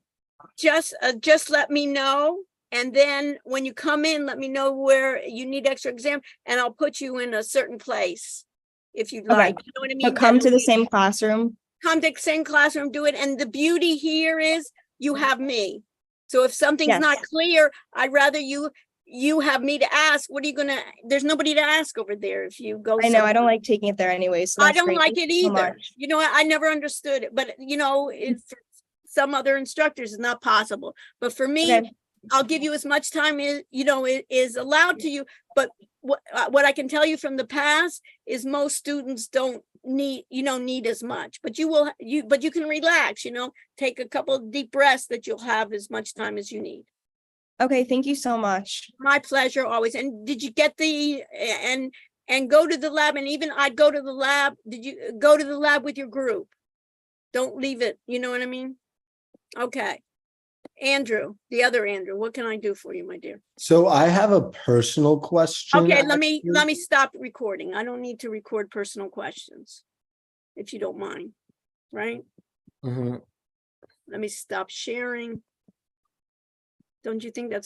Just let me know. And then when you come in, let me know where you need extra exam and I'll put you in a certain place if you'd
Okay.
like. You know what I mean?
So come
Then
to the
we-
same classroom.
Come to the same classroom, do it. And the beauty here is you have me. So if something's
Yes.
not clear, I'd rather you have me to ask. What are you gonna, there's nobody to ask over there if you go.
I know, I don't
somewhere.
like taking it there anyway, so
I
that's
don't
great.
like
Thank
it
you so
either.
much.
You know, I never understood it, but you know, for some other instructors, it's not possible. But for me,
Okay.
I'll give you as much time as, you know, it is allowed to you. But what I can tell you from the past is most students don't need as much, but but you can relax, you know, take a couple of deep breaths that you'll have as much time as you need.
Okay, thank you so much.
My pleasure always. And did you get and go to the lab? And even I'd go to the lab. Did you go to the lab with your group? Don't leave it. You know what I mean? Okay. Andrew, the other Andrew, what can I do for you, my dear?
So I have a personal question.
Okay, let me
actually.
stop recording. I don't need to record personal questions, if you don't mind, right?
Mhm.
Let me stop sharing. Don't you think that's